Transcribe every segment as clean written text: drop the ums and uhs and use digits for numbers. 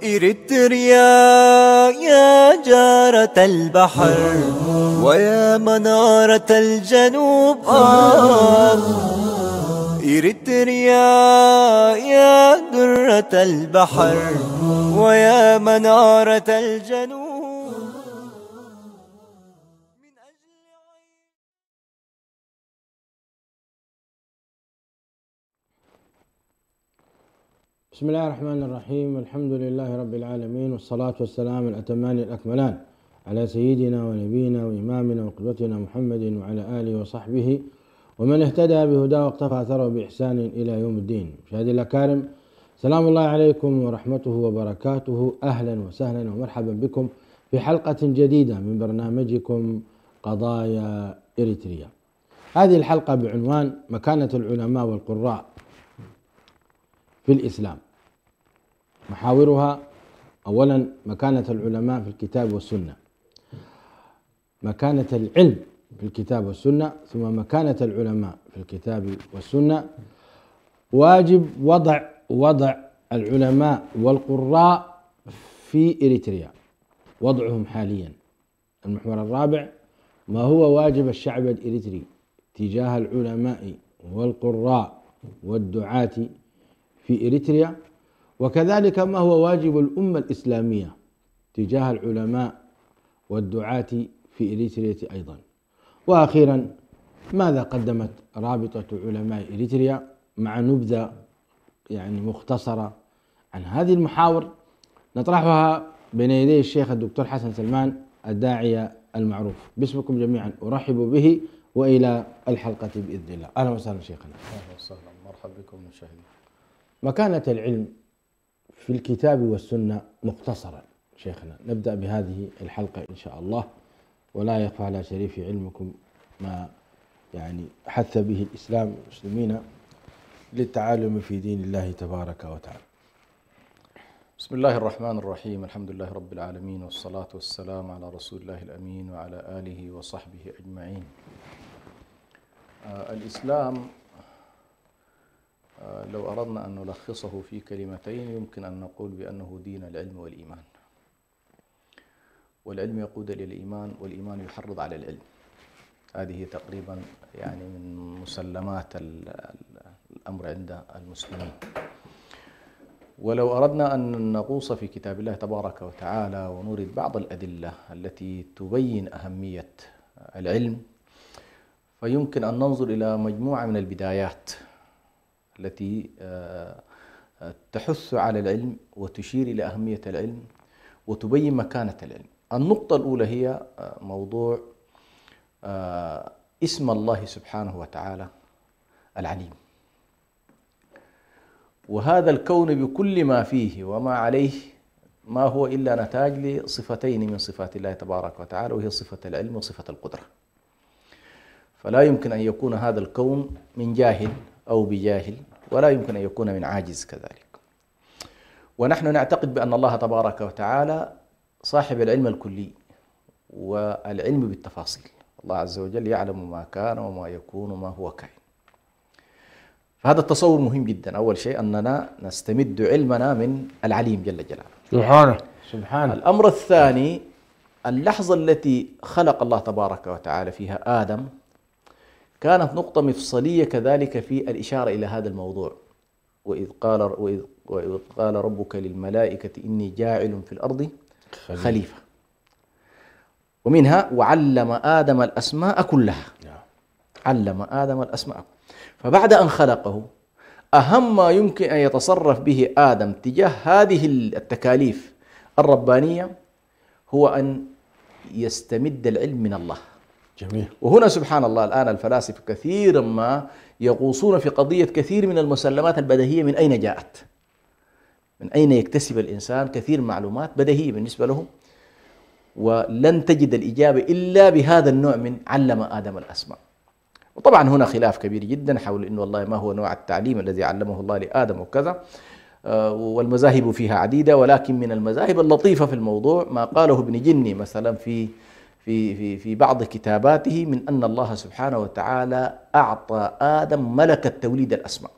إريتريا يا جارة البحر ويا منارة الجنوب إريتريا يا درة البحر ويا منارة الجنوب. بسم الله الرحمن الرحيم. الحمد لله رب العالمين، والصلاة والسلام الأتمان الأكملان على سيدنا ونبينا وإمامنا وقدوتنا محمد وعلى آله وصحبه ومن اهتدى بهداه واقتفى أثره بإحسان إلى يوم الدين. مشاهدي الأكارم، سلام الله عليكم ورحمته وبركاته. أهلا وسهلا ومرحبا بكم في حلقة جديدة من برنامجكم قضايا إريتريا. هذه الحلقة بعنوان مكانة العلماء والقراء في الإسلام. محاورها: أولا مكانة العلماء في الكتاب والسنة، مكانة العلم في الكتاب والسنة، ثم مكانة العلماء في الكتاب والسنة، واجب وضع العلماء والقراء في إريتريا، وضعهم حاليا. المحور الرابع: ما هو واجب الشعب الإريتري تجاه العلماء والقراء والدعاة في إريتريا، وكذلك ما هو واجب الأمة الإسلامية تجاه العلماء والدعاة في إريتريا أيضا. وأخيرا، ماذا قدمت رابطة علماء إريتريا، مع نبذة مختصرة عن هذه المحاور نطرحها بين يدي الشيخ الدكتور حسن سلمان الداعية المعروف. باسمكم جميعا أرحب به، وإلى الحلقة بإذن الله. أهلا وسهلا شيخنا. أهلا وسهلا، مرحبا بكم مشاهدينا. مكانة العلم في الكتاب والسنة مختصرا شيخنا، نبدأ بهذه الحلقة إن شاء الله، ولا يخفى على شريف علمكم ما حث به الإسلام والمسلمين للتعالم في دين الله تبارك وتعالى. بسم الله الرحمن الرحيم، الحمد لله رب العالمين، والصلاة والسلام على رسول الله الأمين وعلى آله وصحبه أجمعين. الإسلام لو أردنا أن نلخصه في كلمتين يمكن أن نقول بأنه دين العلم والإيمان، والعلم يقود إلى الإيمان، والإيمان يحرض على العلم. هذه تقريبا من مسلمات الأمر عند المسلمين. ولو أردنا أن نغوص في كتاب الله تبارك وتعالى ونورد بعض الأدلة التي تبين أهمية العلم، فيمكن أن ننظر إلى مجموعة من البدايات التي تحث على العلم وتشير إلى أهمية العلم وتبين مكانة العلم. النقطة الأولى هي موضوع اسم الله سبحانه وتعالى العليم، وهذا الكون بكل ما فيه وما عليه ما هو إلا نتاج لصفتين من صفات الله تبارك وتعالى، وهي صفة العلم وصفة القدرة. فلا يمكن أن يكون هذا الكون من جاهل أو بجاهل، ولا يمكن أن يكون من عاجز كذلك. ونحن نعتقد بأن الله تبارك وتعالى صاحب العلم الكلي والعلم بالتفاصيل. الله عز وجل يعلم ما كان وما يكون وما هو كائن. فهذا التصور مهم جدا. أول شيء أننا نستمد علمنا من العليم جل جلاله سبحانه. الأمر الثاني: اللحظة التي خلق الله تبارك وتعالى فيها آدم كانت نقطة مفصلية كذلك في الإشارة إلى هذا الموضوع. وإذ قال ربك للملائكة إني جاعل في الأرض خليفة. ومنها: وعلم آدم الأسماء كلها. علم آدم الأسماء. فبعد أن خلقه، أهم ما يمكن أن يتصرف به آدم تجاه هذه التكاليف الربانية هو أن يستمد العلم من الله. جميل. وهنا سبحان الله الآن الفلاسفة كثيرا ما يغوصون في قضية كثير من المسلمات البديهية. من أين جاءت؟ من أين يكتسب الإنسان كثير معلومات بديهية بالنسبة له؟ ولن تجد الإجابة إلا بهذا النوع من علم آدم الأسماء. وطبعا هنا خلاف كبير جدا حول إنه والله ما هو نوع التعليم الذي علمه الله لآدم وكذا، والمذاهب فيها عديدة. ولكن من المذاهب اللطيفة في الموضوع ما قاله ابن جني مثلا في بعض كتاباته، من أن الله سبحانه وتعالى أعطى آدم ملكة توليد الأسماء.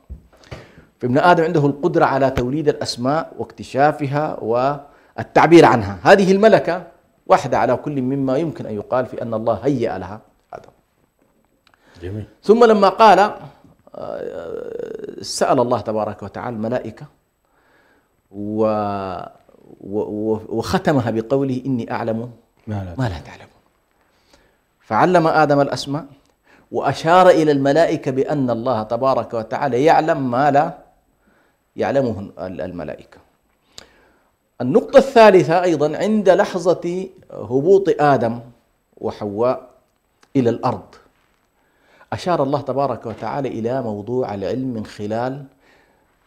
فابن آدم عنده القدرة على توليد الأسماء واكتشافها والتعبير عنها. هذه الملكة واحدة على كل مما يمكن أن يقال في أن الله هيأ لها هذا. جميل. ثم لما قال سأل الله تبارك وتعالى الملائكة وختمها بقوله إني أعلم ما لا تعلمون، فعلم آدم الأسماء وأشار إلى الملائكة بأن الله تبارك وتعالى يعلم ما لا يعلمه الملائكة. النقطة الثالثة أيضا عند لحظة هبوط آدم وحواء إلى الأرض أشار الله تبارك وتعالى إلى موضوع العلم من خلال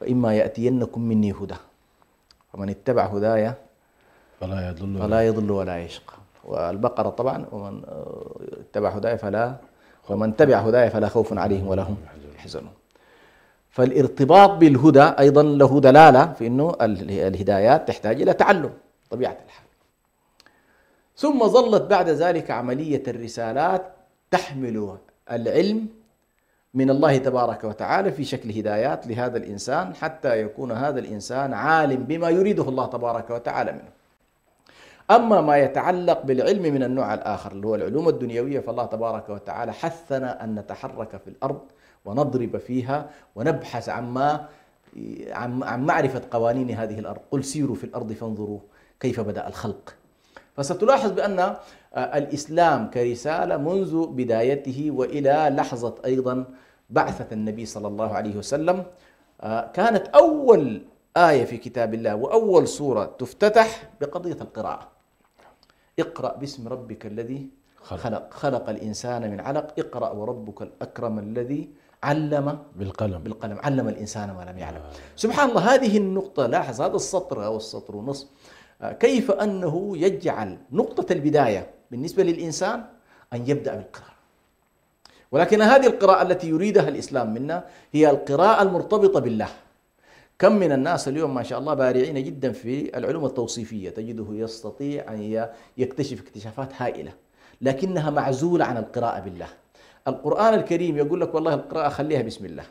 فإما يأتينكم مني هدى فمن اتبع هدايا فلا يضل ولا يشقى. والبقرة طبعا ومن اتبع هدايا ومن تبع هدايا فلا خوف عليهم ولا هم يحزنون. فالارتباط بالهدى أيضا له دلالة في أنه الهدايات تحتاج إلى تعلم طبيعة الحال. ثم ظلت بعد ذلك عملية الرسالات تحمل العلم من الله تبارك وتعالى في شكل هدايات لهذا الإنسان حتى يكون هذا الإنسان عالم بما يريده الله تبارك وتعالى منه. أما ما يتعلق بالعلم من النوع الآخر اللي هو العلوم الدنيوية فالله تبارك وتعالى حثنا أن نتحرك في الأرض ونضرب فيها ونبحث عن معرفة قوانين هذه الأرض. قل سيروا في الأرض فانظروا كيف بدأ الخلق. فستلاحظ بأن الإسلام كرسالة منذ بدايته وإلى لحظة أيضا بعثة النبي صلى الله عليه وسلم كانت أول آية في كتاب الله وأول سورة تفتتح بقضية القراءة. اقرأ باسم ربك الذي خلق الإنسان من علق اقرأ وربك الأكرم الذي علم بالقلم علم الإنسان ما لم يعلم. سبحان الله، هذه النقطة لاحظ هذا السطر أو السطر ونصف كيف أنه يجعل نقطة البداية بالنسبة للإنسان أن يبدأ بالقراءة. ولكن هذه القراءة التي يريدها الإسلام منا هي القراءة المرتبطة بالله. كم من الناس اليوم ما شاء الله بارعين جدا في العلوم التوصيفية، تجده يستطيع أن يكتشف اكتشافات هائلة لكنها معزولة عن القراءة بالله. القرآن الكريم يقول لك والله القراءة خليها بسم الله،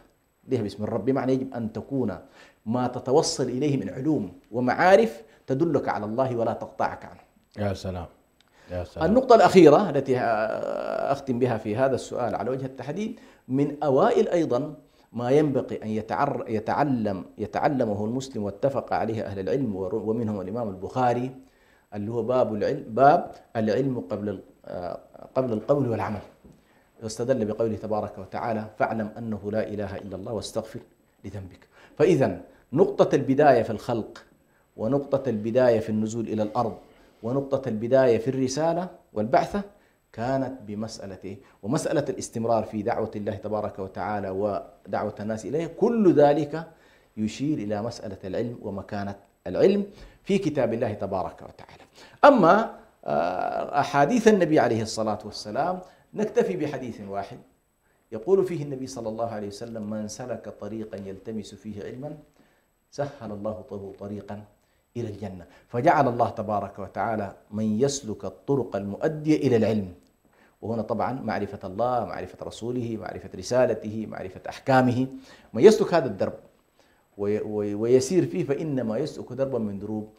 خليها بسم الرب، بمعنى يجب أن تكون ما تتوصل إليه من علوم ومعارف تدلك على الله ولا تقطعك عنه. يا سلام يا سلام. النقطة الأخيرة التي أختم بها في هذا السؤال على وجه التحديد، من أوائل أيضا ما ينبغي أن يتعلمه المسلم واتفق عليه أهل العلم ومنهم الإمام البخاري اللي هو باب العلم قبل القول والعمل. واستدل بقوله تبارك وتعالى فاعلم أنه لا إله إلا الله واستغفر لذنبك. فإذا نقطة البداية في الخلق ونقطة البداية في النزول إلى الأرض ونقطة البداية في الرسالة والبعثة كانت بمسألة ومسألة الاستمرار في دعوة الله تبارك وتعالى ودعوة الناس إليه. كل ذلك يشير إلى مسألة العلم ومكانة العلم في كتاب الله تبارك وتعالى. أما أحاديث النبي عليه الصلاة والسلام نكتفي بحديث واحد يقول فيه النبي صلى الله عليه وسلم من سلك طريقا يلتمس فيه علما سهل الله له طريقا إلى الجنة. فجعل الله تبارك وتعالى من يسلك الطرق المؤدية إلى العلم، وهنا طبعا معرفة الله، معرفة رسوله، معرفة رسالته، معرفة أحكامه. من يسلك هذا الدرب ويسير فيه فإنما يسلك دربا من دروب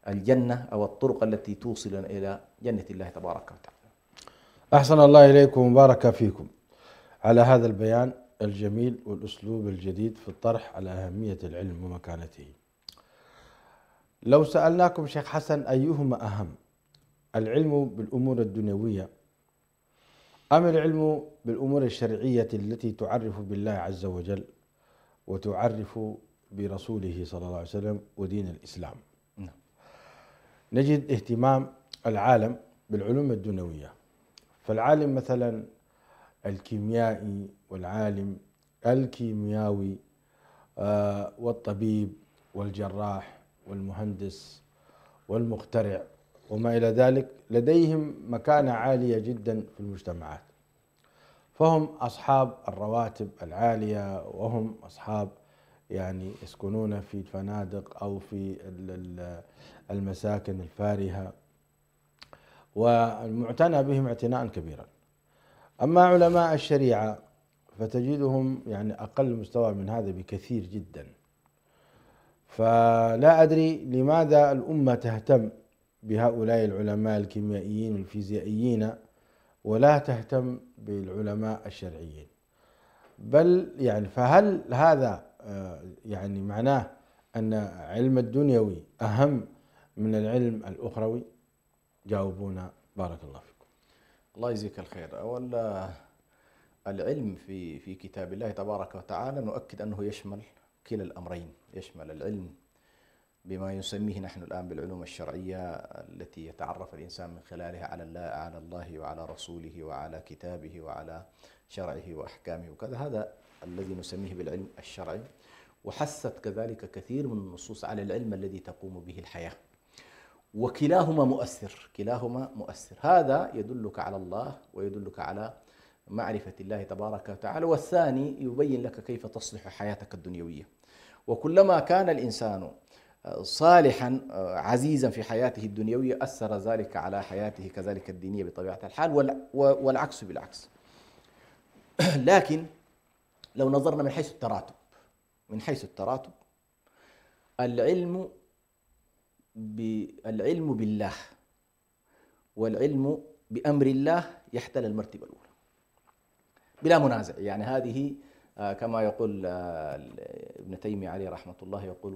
الجنة أو الطرق التي توصلنا إلى جنة الله تبارك وتعالى. أحسن الله إليكم وبارك فيكم على هذا البيان الجميل والأسلوب الجديد في الطرح على أهمية العلم ومكانته. لو سألناكم شيخ حسن أيهما أهم، العلم بالأمور الدنيوية أم العلم بالأمور الشرعية التي تعرف بالله عز وجل وتعرف برسوله صلى الله عليه وسلم ودين الإسلام؟ نجد اهتمام العالم بالعلوم الدنيوية، فالعالم مثلا الكيميائي والعالم الكيمياوي والطبيب والجراح والمهندس والمخترع وما إلى ذلك لديهم مكانة عالية جدا في المجتمعات، فهم أصحاب الرواتب العالية وهم أصحاب يعني يسكنون في الفنادق أو في المساكن الفارهة والمعتنى بهم اعتناء كبيرا. أما علماء الشريعة فتجدهم يعني أقل مستوى من هذا بكثير جدا، فلا أدري لماذا الأمة تهتم بهؤلاء العلماء الكيميائيين والفيزيائيين ولا تهتم بالعلماء الشرعيين. بل يعني فهل هذا يعني معناه أن علم الدنيوي أهم من العلم الأخروي؟ جاوبونا بارك الله فيكم. الله يجزيك الخير. أولا العلم في كتاب الله تبارك وتعالى نؤكد أنه يشمل كلا الأمرين، يشمل العلم بما يسميه نحن الآن بالعلوم الشرعية التي يتعرف الإنسان من خلالها على الله وعلى رسوله وعلى كتابه وعلى شرعه وأحكامه وكذا، هذا الذي نسميه بالعلم الشرعي. وحثت كذلك كثير من النصوص على العلم الذي تقوم به الحياة، وكلاهما مؤثر، كلاهما مؤثر. هذا يدلك على الله ويدلك على معرفة الله تبارك وتعالى، والثاني يبين لك كيف تصلح حياتك الدنيوية. وكلما كان الإنسان صالحا عزيزا في حياته الدنيوية أثر ذلك على حياته كذلك الدينية بطبيعة الحال، والعكس بالعكس. لكن لو نظرنا من حيث التراتب، من حيث التراتب العلم بالله والعلم بأمر الله يحتل المرتبة الأولى بلا منازع. يعني هذه كما يقول ابن تيمية عليه رحمة الله، يقول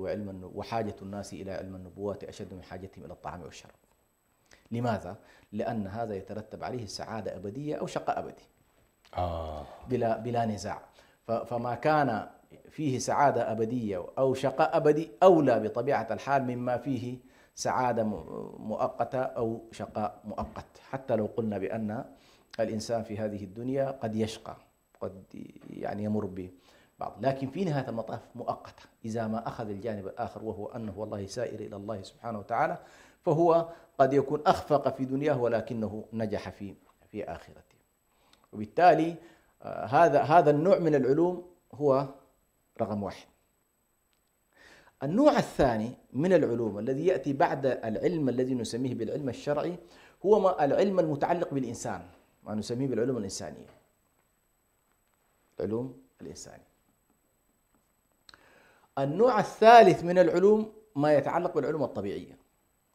وحاجة الناس إلى علم النبوات أشد من حاجتهم إلى الطعام والشراب. لماذا؟ لأن هذا يترتب عليه سعادة أبدية أو شقاء أبدي بلا نزاع. فما كان فيه سعادة أبدية أو شقاء أبدي أولى بطبيعة الحال مما فيه سعادة مؤقتة أو شقاء مؤقت، حتى لو قلنا بأن الإنسان في هذه الدنيا قد يشقى، قد يعني يمر ببعض، لكن في نهاية المطاف مؤقتة إذا ما أخذ الجانب الآخر، وهو أنه والله سائر إلى الله سبحانه وتعالى، فهو قد يكون أخفق في دنياه ولكنه نجح في آخرته. وبالتالي هذا النوع من العلوم هو رقم واحد. النوع الثاني من العلوم الذي يأتي بعد العلم الذي نسميه بالعلم الشرعي هو العلم المتعلق بالإنسان، ما نسميه بالعلوم الإنسانية، العلوم الإنسانية. النوع الثالث من العلوم ما يتعلق بالعلوم الطبيعية،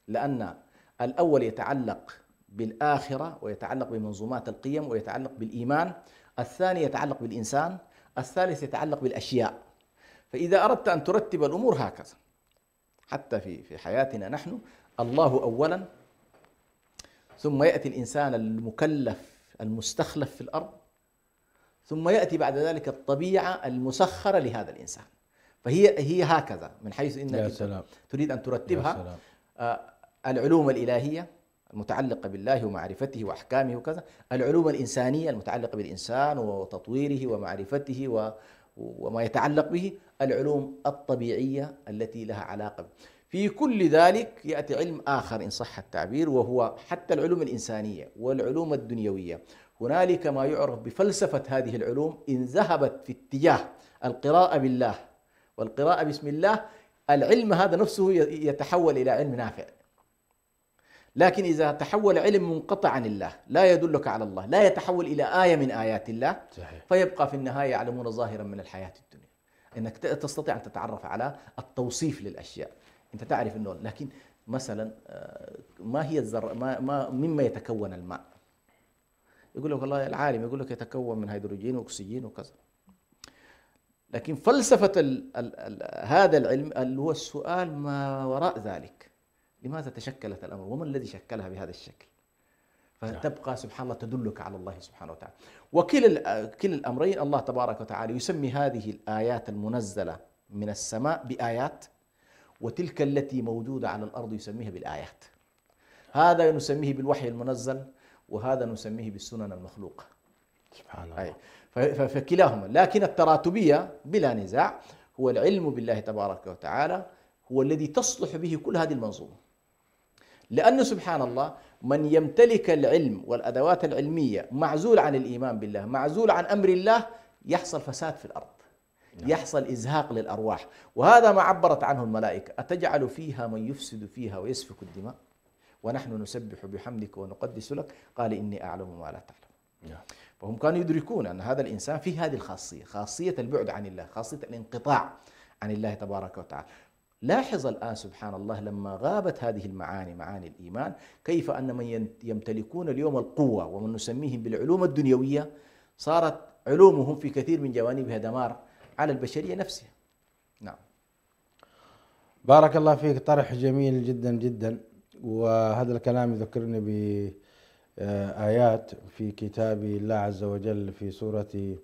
لأن الأول يتعلق بالآخرة ويتعلق بمنظومات القيم ويتعلق بالإيمان، الثاني يتعلق بالإنسان، الثالث يتعلق بالأشياء. فإذا أردت أن ترتب الأمور هكذا حتى في حياتنا نحن، الله أولا، ثم يأتي الإنسان المكلف المستخلف في الأرض، ثم يأتي بعد ذلك الطبيعة المسخرة لهذا الإنسان. فهي هكذا من حيث إنك تريد أن ترتبها. العلوم الإلهية المتعلقة بالله ومعرفته وأحكامه وكذا، العلوم الإنسانية المتعلقة بالإنسان وتطويره ومعرفته وما يتعلق به، العلوم الطبيعية التي لها علاقة به. في كل ذلك يأتي علم آخر إن صح التعبير، وهو حتى العلوم الإنسانية والعلوم الدنيوية. هنالك ما يعرف بفلسفة هذه العلوم، إن ذهبت في اتجاه القراءة بالله والقراءة باسم الله، العلم هذا نفسه يتحول إلى علم نافع. لكن إذا تحول علم منقطع عن الله لا يدلك على الله، لا يتحول إلى آية من آيات الله، صحيح. فيبقى في النهاية يعلمون ظاهرا من الحياة الدنيا، أنك تستطيع أن تتعرف على التوصيف للأشياء، أنت تعرف أنه، لكن مثلا ما هي الذرة، مما يتكون الماء؟ يقول لك والله العالم يقول لك يتكون من هيدروجين وأكسجين وكذا، لكن فلسفة هذا العلم اللي هو السؤال ما وراء ذلك، لماذا تشكلت الأمر وما الذي شكلها بهذا الشكل؟ فتبقى سبحان الله تدلك على الله سبحانه وتعالى. وكلا الأمرين الله تبارك وتعالى يسمي هذه الآيات المنزلة من السماء بآيات، وتلك التي موجودة على الأرض يسميها بالآيات. هذا نسميه بالوحي المنزل، وهذا نسميه بالسنن المخلوقة، سبحان الله. فكلاهما، لكن التراتبية بلا نزاع هو العلم بالله تبارك وتعالى، هو الذي تصلح به كل هذه المنظومة. لأنه سبحان الله من يمتلك العلم والأدوات العلمية معزول عن الإيمان بالله، معزول عن أمر الله، يحصل فساد في الأرض، يحصل إزهاق للأرواح. وهذا ما عبرت عنه الملائكة: أتجعل فيها من يفسد فيها ويسفك الدماء ونحن نسبح بحمدك ونقدس لك، قال إني أعلم ما لا تعلم. فهم كانوا يدركون أن هذا الإنسان فيه هذه الخاصية، خاصية البعد عن الله، خاصية الانقطاع عن الله تبارك وتعالى. لاحظ الآن سبحان الله لما غابت هذه المعاني، معاني الإيمان، كيف أن من يمتلكون اليوم القوة ومن نسميهم بالعلوم الدنيوية صارت علومهم في كثير من جوانبها دمار على البشرية نفسها. نعم. بارك الله فيك، طرح جميل جدا جدا. وهذا الكلام يذكرني بآيات في كتاب الله عز وجل في سورة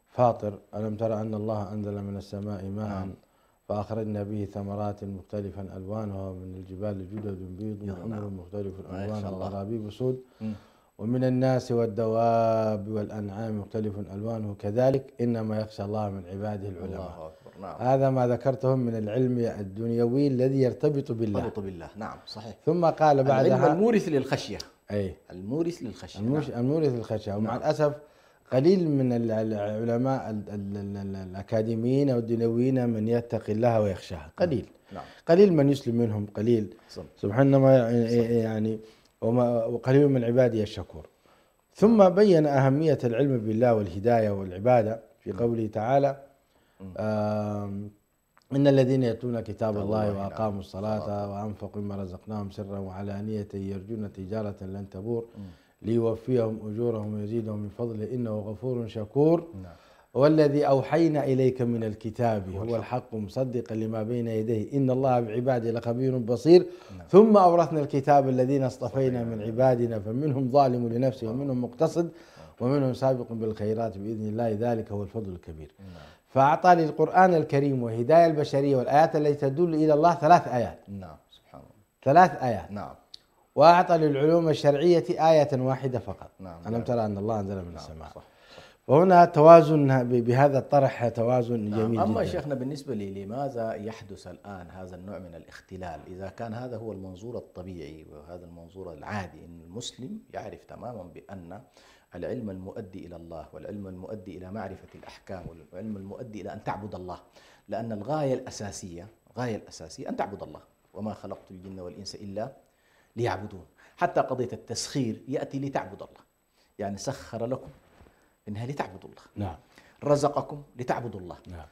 فاطر: ألم ترى أن الله أنزل من السماء ماء فأخرجنا به ثمرات مختلفا ألوانها ومن الجبال جدد بيض وحمر مختلف ألوانها وغرابيب سود ومن الناس والدواب والأنعام مختلف ألوانه كذلك إنما يخشى الله من عباده العلماء. الله أكبر. نعم. هذا ما ذكرتهم من العلم الدنيوي الذي يرتبط بالله. يرتبط بالله. نعم صحيح. ثم قال بعدها العلم المورث للخشية. أي المورث للخشية. المورث للخشية. ومع الأسف قليل من العلماء الأكاديميين أو الدنيويين من يتقي الله ويخشاه، قليل. نعم. قليل من يسلم منهم، قليل سبحان الله يعني، وقليل من عبادي الشكور. ثم بين أهمية العلم بالله والهداية والعبادة في قوله تعالى: إن الذين يتلون كتاب الله وأقاموا الصلاة وأنفقوا مما رزقناهم سرا وعلانية يرجون تجارة لن تبور ليوفيهم أجورهم ويزيدهم من فضله إنه غفور شكور. والذي أوحينا إليك من الكتاب هو الحق مصدقا لما بين يديه إن الله بعباده لخبير بصير. ثم أورثنا الكتاب الذين اصطفينا من عبادنا فمنهم ظالم لنفسه ومنهم مقتصد ومنهم سابق بالخيرات بإذن الله ذلك هو الفضل الكبير. فأعطى للقرآن الكريم وهداية البشرية والآيات التي تدل إلى الله 3 آيات. نعم سبحان الله. 3 آيات. نعم. وأعطى للعلوم الشرعية آية واحدة فقط. نعم. ألم ترى أن الله أنزل من السماء. صح. وهنا توازن بهذا الطرح، توازن جميل أما جدا. شيخنا بالنسبة لي لماذا يحدث الآن هذا النوع من الاختلال؟ إذا كان هذا هو المنظور الطبيعي وهذا المنظور العادي، أن المسلم يعرف تماما بأن العلم المؤدي إلى الله والعلم المؤدي إلى معرفة الأحكام والعلم المؤدي إلى أن تعبد الله، لأن الغاية الأساسية أن تعبد الله، وما خلقت الجن والإنس إلا ليعبدون. حتى قضية التسخير يأتي لتعبد الله، يعني سخر لكم إنها لتعبدوا الله. نعم. رزقكم لتعبدوا الله. نعم.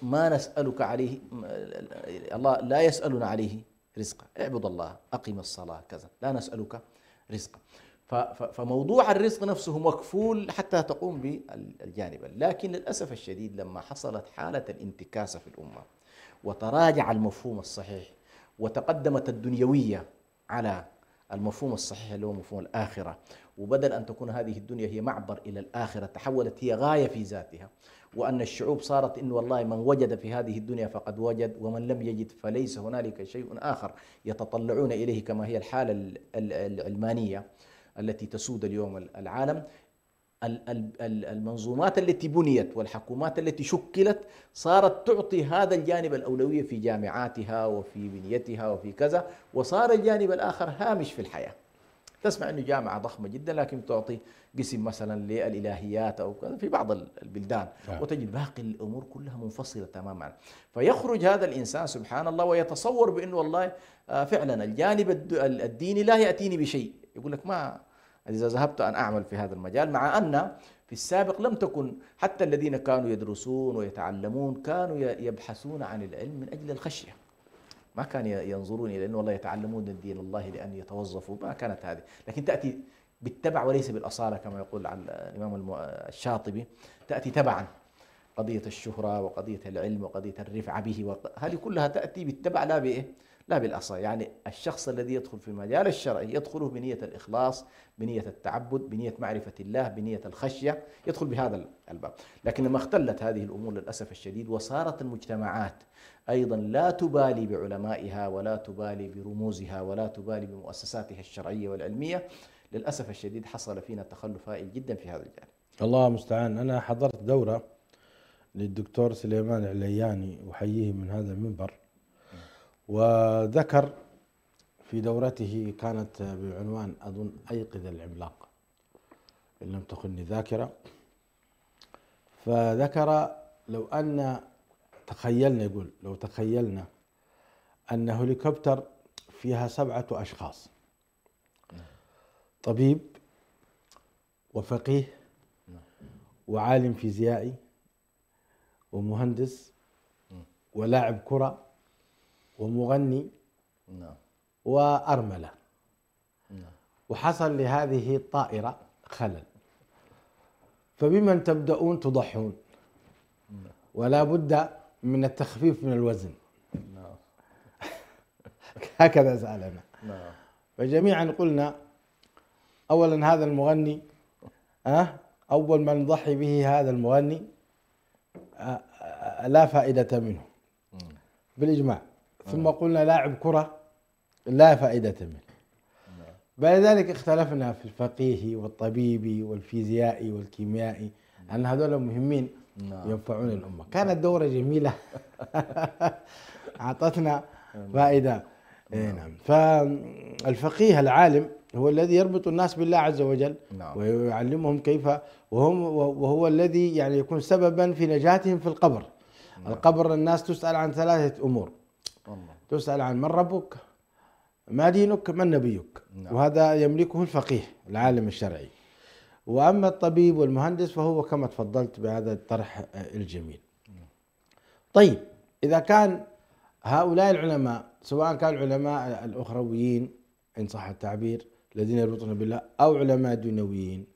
ما نسألك عليه، الله لا يسألنا عليه رزقا، اعبد الله أقم الصلاة كذا، لا نسألك رزقا. فموضوع الرزق نفسه مكفول حتى تقوم بالجانب. لكن للأسف الشديد لما حصلت حالة الانتكاسة في الأمة وتراجع المفهوم الصحيح وتقدمت الدنيوية على المفهوم الصحيح اللي هو مفهوم الآخرة، وبدل أن تكون هذه الدنيا هي معبر إلى الآخرة تحولت هي غاية في ذاتها، وأن الشعوب صارت إنه والله من وجد في هذه الدنيا فقد وجد ومن لم يجد فليس هنالك شيء آخر يتطلعون إليه، كما هي الحالة العلمانية التي تسود اليوم العالم. المنظومات التي بنيت والحكومات التي شكلت صارت تعطي هذا الجانب الأولوية في جامعاتها وفي بنيتها وفي كذا، وصار الجانب الآخر هامش في الحياة. تسمع أنه جامعة ضخمة جدا لكن تعطي قسم مثلا للإلهيات أو كذا في بعض البلدان، وتجد باقي الأمور كلها منفصلة تماما. فيخرج هذا الإنسان سبحان الله ويتصور بأنه والله فعلا الجانب الديني لا يأتيني بشيء، يقول لك ما إذا ذهبت أن أعمل في هذا المجال، مع أن في السابق لم تكن حتى الذين كانوا يدرسون ويتعلمون كانوا يبحثون عن العلم من أجل الخشية، ما كان ينظرون إلى أنه والله يتعلمون الدين الله لأن يتوظفوا، ما كانت هذه، لكن تأتي بالتبع وليس بالأصالة كما يقول عن الإمام الشاطبي، تأتي تبعا قضية الشهرة وقضية العلم وقضية الرفعة به، هذه كلها تأتي بالتبع لا بإيه؟ لا بالأصالة. يعني الشخص الذي يدخل في المجال الشرعي يدخله بنية الإخلاص، بنية التعبد، بنية معرفة الله، بنية الخشية، يدخل بهذا الباب. لكن لما اختلت هذه الأمور للأسف الشديد وصارت المجتمعات أيضا لا تبالي بعلمائها ولا تبالي برموزها ولا تبالي بمؤسساتها الشرعية والعلمية، للأسف الشديد حصل فينا تخلف هائل جدا في هذا الجانب. الله المستعان. أنا حضرت دورة للدكتور سليمان العلياني أحييه من هذا المنبر، وذكر في دورته كانت بعنوان أظن أيقظ العملاق إن لم تخني ذاكرة، فذكر لو أن تخيلنا، يقول لو تخيلنا أن هليكوبتر فيها 7 أشخاص، طبيب وفقيه وعالم فيزيائي ومهندس ولاعب كرة ومغني نعم. وأرملة، نعم. وحصل لهذه الطائرة خلل، فبمن تبدأون تضحون؟ ولا بد من التخفيف من الوزن. نعم. هكذا سألنا. نعم. فجميعا قلنا أولا هذا المغني أول ما نضحي به هذا المغني لا فائدة منه بالإجماع. ثم قلنا لاعب كرة لا فائدة منه. بعد ذلك اختلفنا في الفقيه والطبيب والفيزيائي والكيميائي أن هذول مهمين ينفعون الأمة. كانت دورة جميلة أعطتنا فائدة. نعم. فالفقيه العالم هو الذي يربط الناس بالله عز وجل ويعلمهم كيف، وهو الذي يعني يكون سببا في نجاتهم في القبر. القبر الناس تسأل عن 3 أمور: تسأل عن من ربك، ما دينك، من نبيك. وهذا يملكه الفقيه العالم الشرعي. وأما الطبيب والمهندس فهو كما تفضلت بهذا الطرح الجميل. طيب، إذا كان هؤلاء العلماء سواء كانوا العلماء الأخرويين إن صح التعبير الذين يربطون بالله أو علماء دنيويين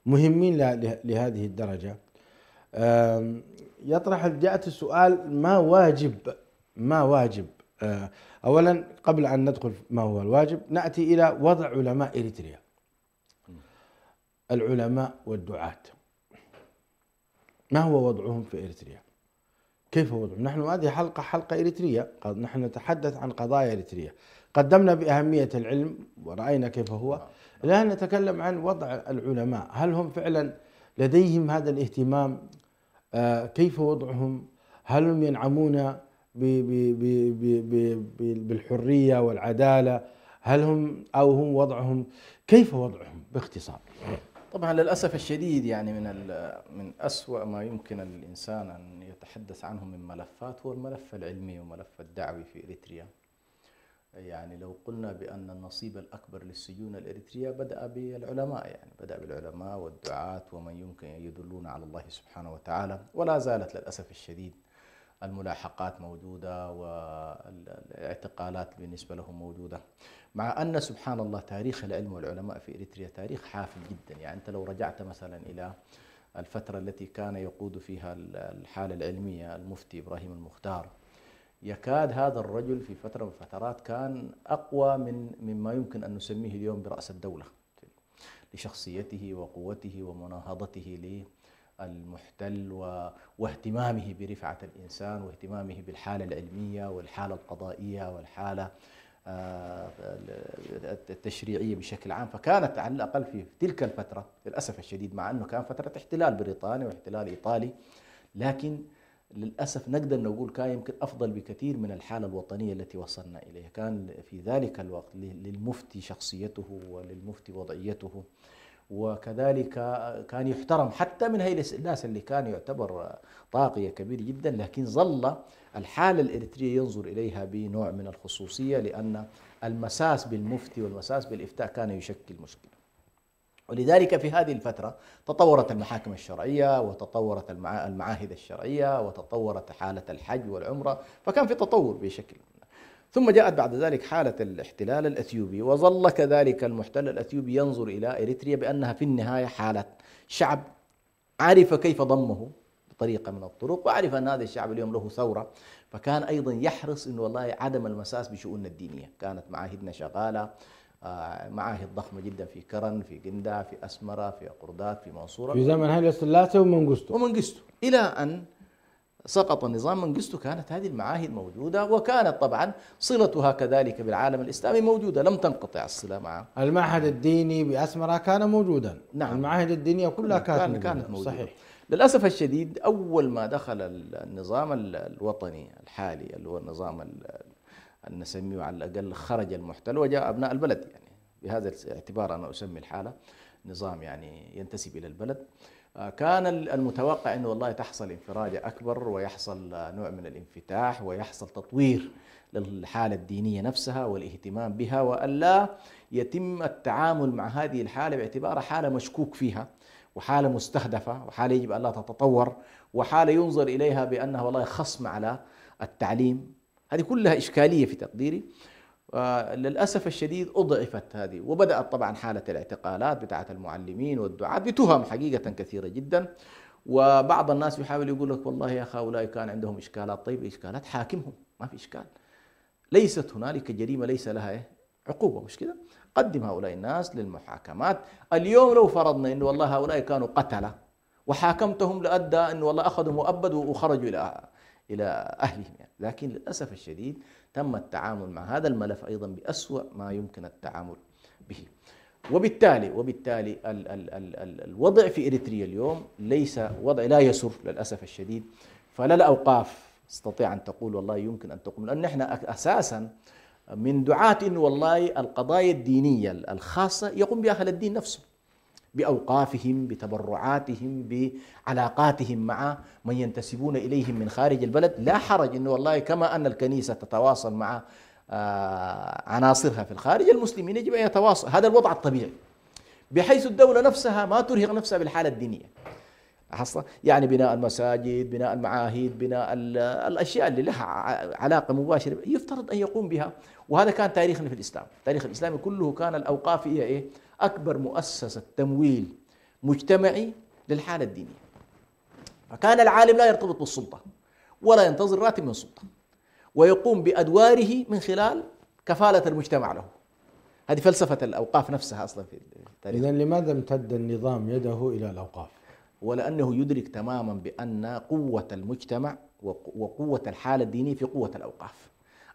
مهمين لهذه الدرجة، جاءت السؤال: ما واجب أولا قبل أن ندخل ما هو الواجب نأتي إلى وضع علماء إريتريا، العلماء والدعاة. ما هو وضعهم في إريتريا؟ كيف وضعهم؟ نحن هذه حلقة إريتريا، نحن نتحدث عن قضايا إريتريا، قدمنا بأهمية العلم ورأينا كيف هو. الآن نتكلم عن وضع العلماء، هل هم فعلا لديهم هذا الاهتمام؟ كيف وضعهم؟ هل هم ينعمون بالحرية والعدالة؟ هل هم أو هم وضعهم كيف وضعهم باختصار؟ طبعا للأسف الشديد يعني من أسوأ ما يمكن الإنسان أن يتحدث عنه من ملفات هو الملف العلمي وملف الدعوي في إريتريا. يعني لو قلنا بأن النصيب الأكبر للسجون الإريترية بدأ بالعلماء، يعني بدأ بالعلماء والدعاة ومن يمكن أن يدلون على الله سبحانه وتعالى، ولا زالت للأسف الشديد الملاحقات موجودة والاعتقالات بالنسبة لهم موجودة، مع أن سبحان الله تاريخ العلم والعلماء في إريتريا تاريخ حافل جدا. يعني أنت لو رجعت مثلا إلى الفترة التي كان يقود فيها الحالة العلمية المفتي إبراهيم المختار، يكاد هذا الرجل في فترة من الفترات كان أقوى مما يمكن أن نسميه اليوم برأس الدولة لشخصيته وقوته ومناهضته للمحتل واهتمامه برفعة الإنسان واهتمامه بالحالة العلمية والحالة القضائية والحالة التشريعية بشكل عام. فكانت على الأقل في تلك الفترة للأسف الشديد، مع أنه كان فترة احتلال بريطاني واحتلال إيطالي، لكن للأسف نقدر نقول كان يمكن أفضل بكثير من الحالة الوطنية التي وصلنا إليها. كان في ذلك الوقت للمفتي شخصيته وللمفتي وضعيته، وكذلك كان يحترم حتى من هي الناس اللي كان يعتبر طاغية كبير جدا، لكن ظل الحالة الإريترية ينظر إليها بنوع من الخصوصية، لأن المساس بالمفتي والمساس بالإفتاء كان يشكل مشكلة. ولذلك في هذه الفترة تطورت المحاكم الشرعية وتطورت المعاهد الشرعية وتطورت حالة الحج والعمرة، فكان في تطور بشكل. ثم جاءت بعد ذلك حالة الاحتلال الأثيوبي، وظل كذلك المحتل الأثيوبي ينظر إلى إريتريا بأنها في النهاية حالة شعب عرف كيف ضمه بطريقة من الطرق، وعرف أن هذا الشعب اليوم له ثورة، فكان أيضا يحرص أنه والله عدم المساس بشؤوننا الدينية. كانت معاهدنا شغالة، معاهد ضخمة جدا في كرن، في قندا، في أسمرة، في قردات، في منصورة، في زمن هيلة سلاسة ومنغستو إلى أن سقط نظام منغستو. كانت هذه المعاهد موجودة، وكانت طبعا صلتها كذلك بالعالم الإسلامي موجودة، لم تنقطع الصلة مع المعهد الديني بأسمرة كان موجودا. نعم، المعاهد الدينية كلها كانت موجودة. صحيح. للأسف الشديد أول ما دخل النظام الوطني الحالي اللي هو النظام نسميه على الأقل خرج المحتل وجاء أبناء البلد، يعني بهذا الاعتبار أنا أسمي الحالة نظام يعني ينتسب إلى البلد. كان المتوقع أنه والله تحصل انفراجة أكبر ويحصل نوع من الانفتاح ويحصل تطوير للحالة الدينية نفسها والاهتمام بها، وألا يتم التعامل مع هذه الحالة باعتبارها حالة مشكوك فيها وحالة مستهدفة وحالة يجب أن لا تتطور وحالة ينظر إليها بأنها والله خصم على التعليم هذه كلها إشكالية في تقديري. للأسف الشديد أضعفت هذه، وبدأت طبعا حالة الاعتقالات بتاعة المعلمين والدعاة بتهم حقيقة كثيرة جدا. وبعض الناس يحاول يقول لك والله يا أخي هؤلاء كان عندهم إشكالات. طيب إشكالات حاكمهم، ما في إشكال. ليست هنالك جريمة ليس لها عقوبة، مش كده؟ قدم هؤلاء الناس للمحاكمات. اليوم لو فرضنا أنه والله هؤلاء كانوا قتلة وحاكمتهم لأدى أنه والله أخذوا مؤبد وخرجوا إلى أهلهم يعني. لكن للأسف الشديد تم التعامل مع هذا الملف أيضا بأسوأ ما يمكن التعامل به. وبالتالي الوضع في إريتريا اليوم ليس وضع لا يسر للأسف الشديد. فلا الأوقاف تستطيع أن تقول والله يمكن أن تقوم، لأن احنا أساسا من دعاة إنه والله القضايا الدينية الخاصة يقوم بها أهل الدين نفسه، بأوقافهم، بتبرعاتهم، بعلاقاتهم مع من ينتسبون إليهم من خارج البلد. لا حرج إنه والله كما أن الكنيسة تتواصل مع عناصرها في الخارج، المسلمين يجب أن يتواصل. هذا الوضع الطبيعي، بحيث الدولة نفسها ما ترهق نفسها بالحالة الدينية. يعني بناء المساجد، بناء المعاهد، بناء الأشياء اللي لها علاقة مباشرة يفترض أن يقوم بها. وهذا كان تاريخنا في الإسلام. التاريخ الإسلامي كله كان الأوقاف هي أكبر مؤسسة تمويل مجتمعي للحالة الدينية. فكان العالم لا يرتبط بالسلطة ولا ينتظر راتب من السلطة، ويقوم بأدواره من خلال كفالة المجتمع له. هذه فلسفة الأوقاف نفسها أصلا في التاريخ. إذن لماذا امتد النظام يده إلى الأوقاف؟ ولأنه يدرك تماما بأن قوة المجتمع وقوة الحالة الدينية في قوة الأوقاف.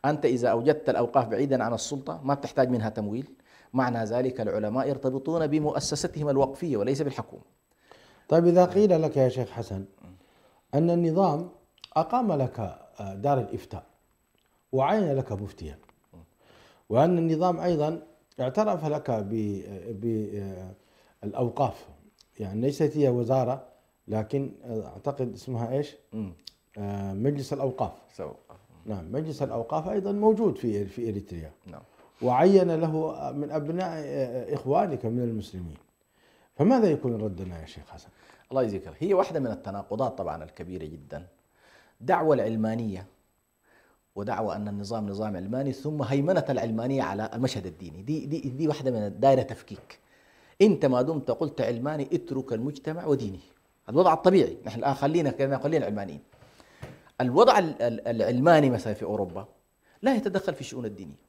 أنت إذا أوجدت الأوقاف بعيدا عن السلطة ما بتحتاج منها تمويل، معنى ذلك العلماء يرتبطون بمؤسستهم الوقفية وليس بالحكومة. طيب إذا قيل لك يا شيخ حسن أن النظام أقام لك دار الإفتاء وعين لك مفتيا، وأن النظام أيضا اعترف لك بالأوقاف، يعني ليست هي وزارة لكن أعتقد اسمها إيش؟ مجلس الأوقاف. نعم، مجلس الأوقاف أيضا موجود في إريتريا. نعم. وعين له من أبناء إخوانك من المسلمين. فماذا يكون ردنا يا شيخ حسن؟ الله يجزيك خير. هي واحدة من التناقضات طبعا الكبيرة جدا، دعوة العلمانية ودعوة أن النظام نظام علماني، ثم هيمنة العلمانية على المشهد الديني. دي واحدة من الدائرة تفكيك. أنت ما دمت قلت علماني اترك المجتمع ودينه، الوضع الطبيعي. نحن الآن خلينا علمانيين. الوضع العلماني مثلا في أوروبا لا يتدخل في الشؤون الدينية.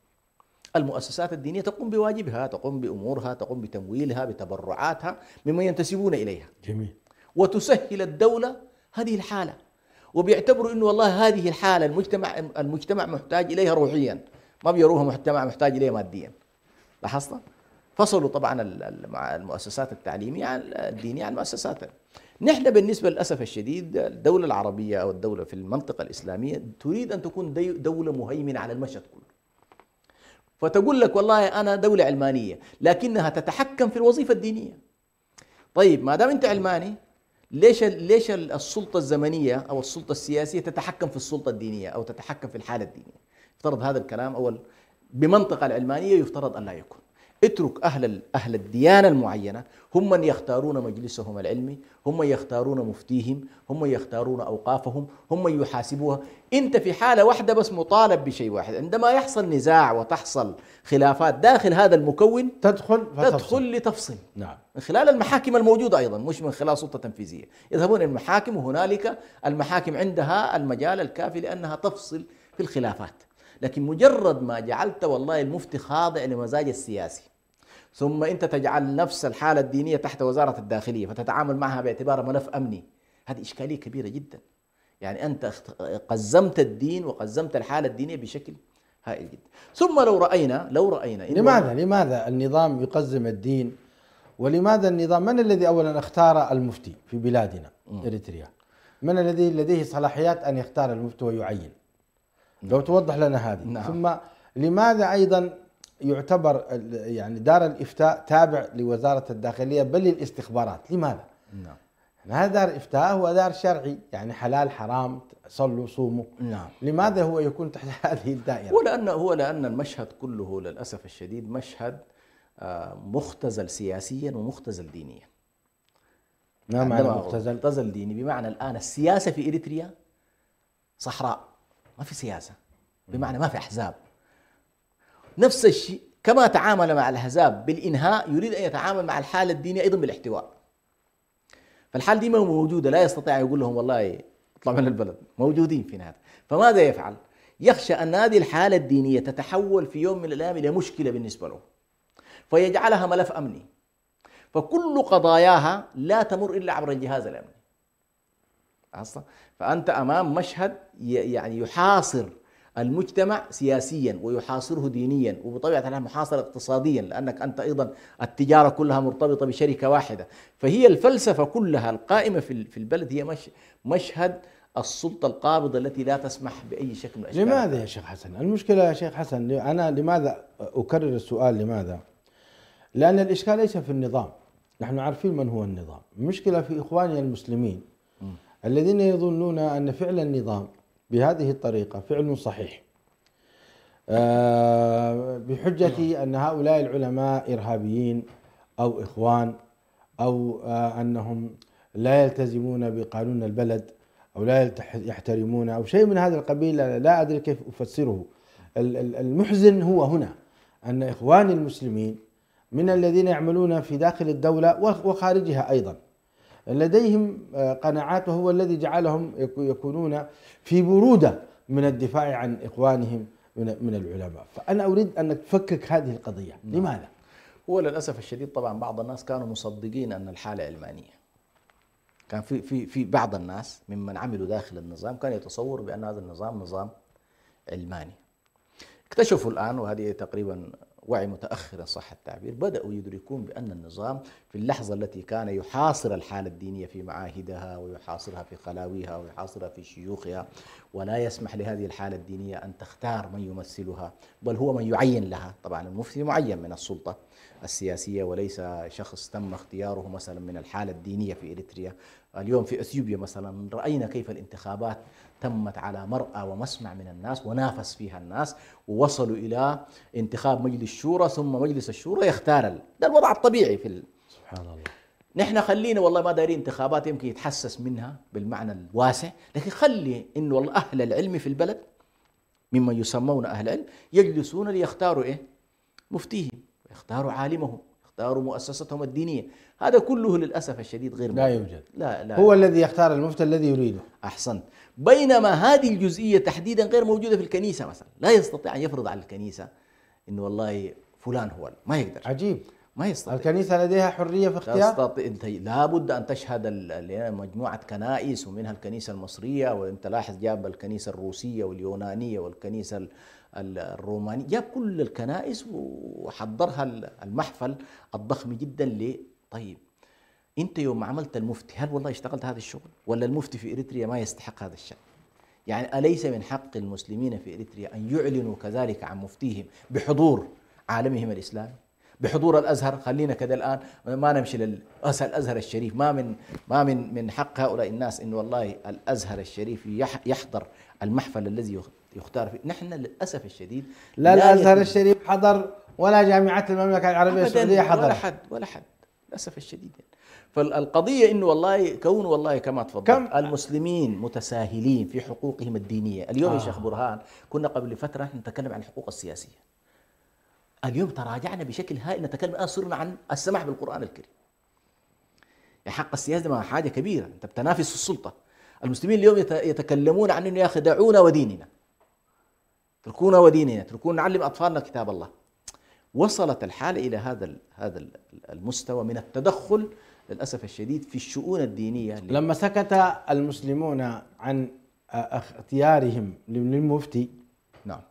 المؤسسات الدينية تقوم بواجبها، تقوم بأمورها، تقوم بتمويلها، بتبرعاتها ممن ينتسبون إليها. جميل. وتسهل الدولة هذه الحالة، وبيعتبروا إنه والله هذه الحالة المجتمع محتاج إليها روحيا، ما بيروها مجتمع محتاج إليها ماديا. لاحظت؟ فصلوا طبعا المؤسسات التعليمية عن الدينية عن المؤسسات. نحن بالنسبة للأسف الشديد الدولة العربية أو الدولة في المنطقة الإسلامية تريد أن تكون دولة مهيمنة على المشهد كله، فتقول لك والله أنا دولة علمانية لكنها تتحكم في الوظيفة الدينية. طيب ما دام أنت علماني، ليش السلطة الزمنية أو السلطة السياسية تتحكم في السلطة الدينية أو تتحكم في الحالة الدينية؟ يفترض هذا الكلام أول بمنطقة العلمانية يفترض أن لا يكون. اترك أهل الديانة المعينة هم من يختارون مجلسهم العلمي، هم من يختارون مفتيهم، هم من يختارون أوقافهم، هم من يحاسبوها. أنت في حالة واحدة بس مطالب بشيء واحد، عندما يحصل نزاع وتحصل خلافات داخل هذا المكون تدخل لتفصل. نعم. من خلال المحاكم الموجودة أيضا، مش من خلال سلطة تنفيذية. يذهبون إلى المحاكم وهنالك المحاكم عندها المجال الكافي لأنها تفصل في الخلافات. لكن مجرد ما جعلت والله المفتي خاضع لمزاج السياسي، ثم أنت تجعل نفس الحالة الدينية تحت وزارة الداخلية فتتعامل معها باعتبارها ملف أمني، هذه إشكالية كبيرة جدا. يعني أنت قزمت الدين وقزمت الحالة الدينية بشكل هائل جدا. ثم لو رأينا لماذا النظام يقزم الدين؟ ولماذا النظام، من الذي أولا اختار المفتي في بلادنا إريتريا؟ من الذي لديه صلاحيات أن يختار المفتي ويعين؟ لو توضح لنا هذه. نعم. ثم لماذا أيضا يعتبر يعني دار الإفتاء تابع لوزارة الداخلية بل للاستخبارات؟ لماذا؟ نعم. هذا دار إفتاء هو دار شرعي، يعني حلال حرام صلوا صوموا. نعم. لماذا هو يكون تحت هذه الدائرة؟ لأن المشهد كله للأسف الشديد مشهد مختزل سياسيا ومختزل دينيا. ما معنى مختزل؟ مختزل ديني بمعنى الآن السياسة في إريتريا صحراء، ما في سياسة. بمعنى ما في أحزاب. نفس الشيء كما تعامل مع الأحزاب بالإنهاء يريد أن يتعامل مع الحالة الدينية أيضا بالاحتواء. فالحالة دي ما موجودة، لا يستطيع يقول لهم والله اطلع من البلد، موجودين في هذا. فماذا يفعل؟ يخشى أن هذه الحالة الدينية تتحول في يوم من الأيام إلى مشكلة بالنسبة له، فيجعلها ملف أمني، فكل قضاياها لا تمر إلا عبر الجهاز الأمني أصلا. فأنت أمام مشهد يعني يحاصر المجتمع سياسيا ويحاصره دينيا، وبطبيعة الحال محاصرة اقتصاديا، لأنك أنت أيضا التجارة كلها مرتبطة بشركة واحدة. فهي الفلسفة كلها القائمة في البلد هي مشهد السلطة القابضة التي لا تسمح بأي شكل من الأشكال. لماذا يا شيخ حسن؟ المشكلة يا شيخ حسن، أنا لماذا أكرر السؤال لماذا؟ لأن الإشكال ليس في النظام، نحن عارفين من هو النظام. المشكلة في إخواننا المسلمين الذين يظنون أن فعل النظام بهذه الطريقة فعل صحيح، بحجة أن هؤلاء العلماء إرهابيين أو إخوان، أو أنهم لا يلتزمون بقانون البلد، أو لا يحترمون، أو شيء من هذا القبيل. لا أدري كيف أفسره. المحزن هو هنا أن إخواني المسلمين من الذين يعملون في داخل الدولة وخارجها أيضا لديهم قناعات، وهو الذي جعلهم يكونون في برودة من الدفاع عن إخوانهم من العلماء. فأنا أريد أن تفكك هذه القضية. لماذا؟ هو للأسف الشديد طبعا بعض الناس كانوا مصدقين أن الحالة علمانية. كان في بعض الناس ممن عملوا داخل النظام كان يتصور بأن هذا النظام نظام علماني. اكتشفوا الآن، وهذه تقريبا وعي متأخر إن صح التعبير، بدأوا يدركون بأن النظام في اللحظة التي كان يحاصر الحالة الدينية في معاهدها ويحاصرها في خلاويها ويحاصرها في شيوخها، ولا يسمح لهذه الحالة الدينية أن تختار من يمثلها، بل هو من يعين لها. طبعا المفتي معين من السلطة السياسية وليس شخص تم اختياره مثلا من الحالة الدينية في إريتريا. اليوم في أثيوبيا مثلا رأينا كيف الانتخابات تمت على مرأى ومسمع من الناس، ونافس فيها الناس، ووصلوا إلى انتخاب مجلس الشورى، ثم مجلس الشورى يختار. ده الوضع الطبيعي سبحان الله. نحن خلينا والله ما دارين انتخابات يمكن يتحسس منها بالمعنى الواسع، لكن خلي إنه والله أهل العلم في البلد ممن يسمون أهل العلم يجلسون ليختاروا مفتيهم، يختاروا عالمهم، يختاروا مؤسستهم الدينية. هذا كله للأسف الشديد غير لا يوجد. لا هو الذي يختار المفتي الذي يريده. أحسنت. بينما هذه الجزئية تحديدا غير موجودة في الكنيسة مثلا. لا يستطيع أن يفرض على الكنيسة إنه والله فلان هو، ما يقدر. عجيب. ما يستطيع. الكنيسة لديها حرية في اختيار. انت لابد ان تشهد مجموعه كنائس، ومنها الكنيسه المصريه، وانت لاحظ جاب الكنيسه الروسيه واليونانيه والكنيسه الرومانيه، جاب كل الكنائس وحضرها المحفل الضخم جدا. طيب انت يوم عملت المفتي هل والله اشتغلت هذا الشغل؟ ولا المفتي في اريتريا ما يستحق هذا الشأن؟ يعني اليس من حق المسلمين في اريتريا ان يعلنوا كذلك عن مفتيهم بحضور عالمهم الاسلامي، بحضور الازهر؟ خلينا كذا الان ما نمشي الازهر الشريف، ما من حق هؤلاء الناس انه والله الازهر الشريف يحضر المحفل الذي يختار فيه. نحن للاسف الشديد لا الازهر الشريف حضر، ولا جامعة المملكة العربية السعودية حضر، ولا حد للاسف الشديد. فالقضية انه والله كون والله كما تفضل المسلمين متساهلين في حقوقهم الدينية. اليوم يا شيخ برهان كنا قبل فترة نتكلم عن الحقوق السياسية، اليوم تراجعنا بشكل هائل، نتكلم الآن صرنا عن السماح بالقرآن الكريم. يعني حق السياسة ما حاجة كبيرة، أنت بتنافس في السلطة. المسلمين اليوم يتكلمون عن أنه يا أخي دعونا وديننا، اتركونا وديننا، اتركونا نعلم أطفالنا كتاب الله. وصلت الحالة إلى هذا المستوى من التدخل للأسف الشديد في الشؤون الدينية. لما سكت المسلمون عن اختيارهم للمفتي، نعم،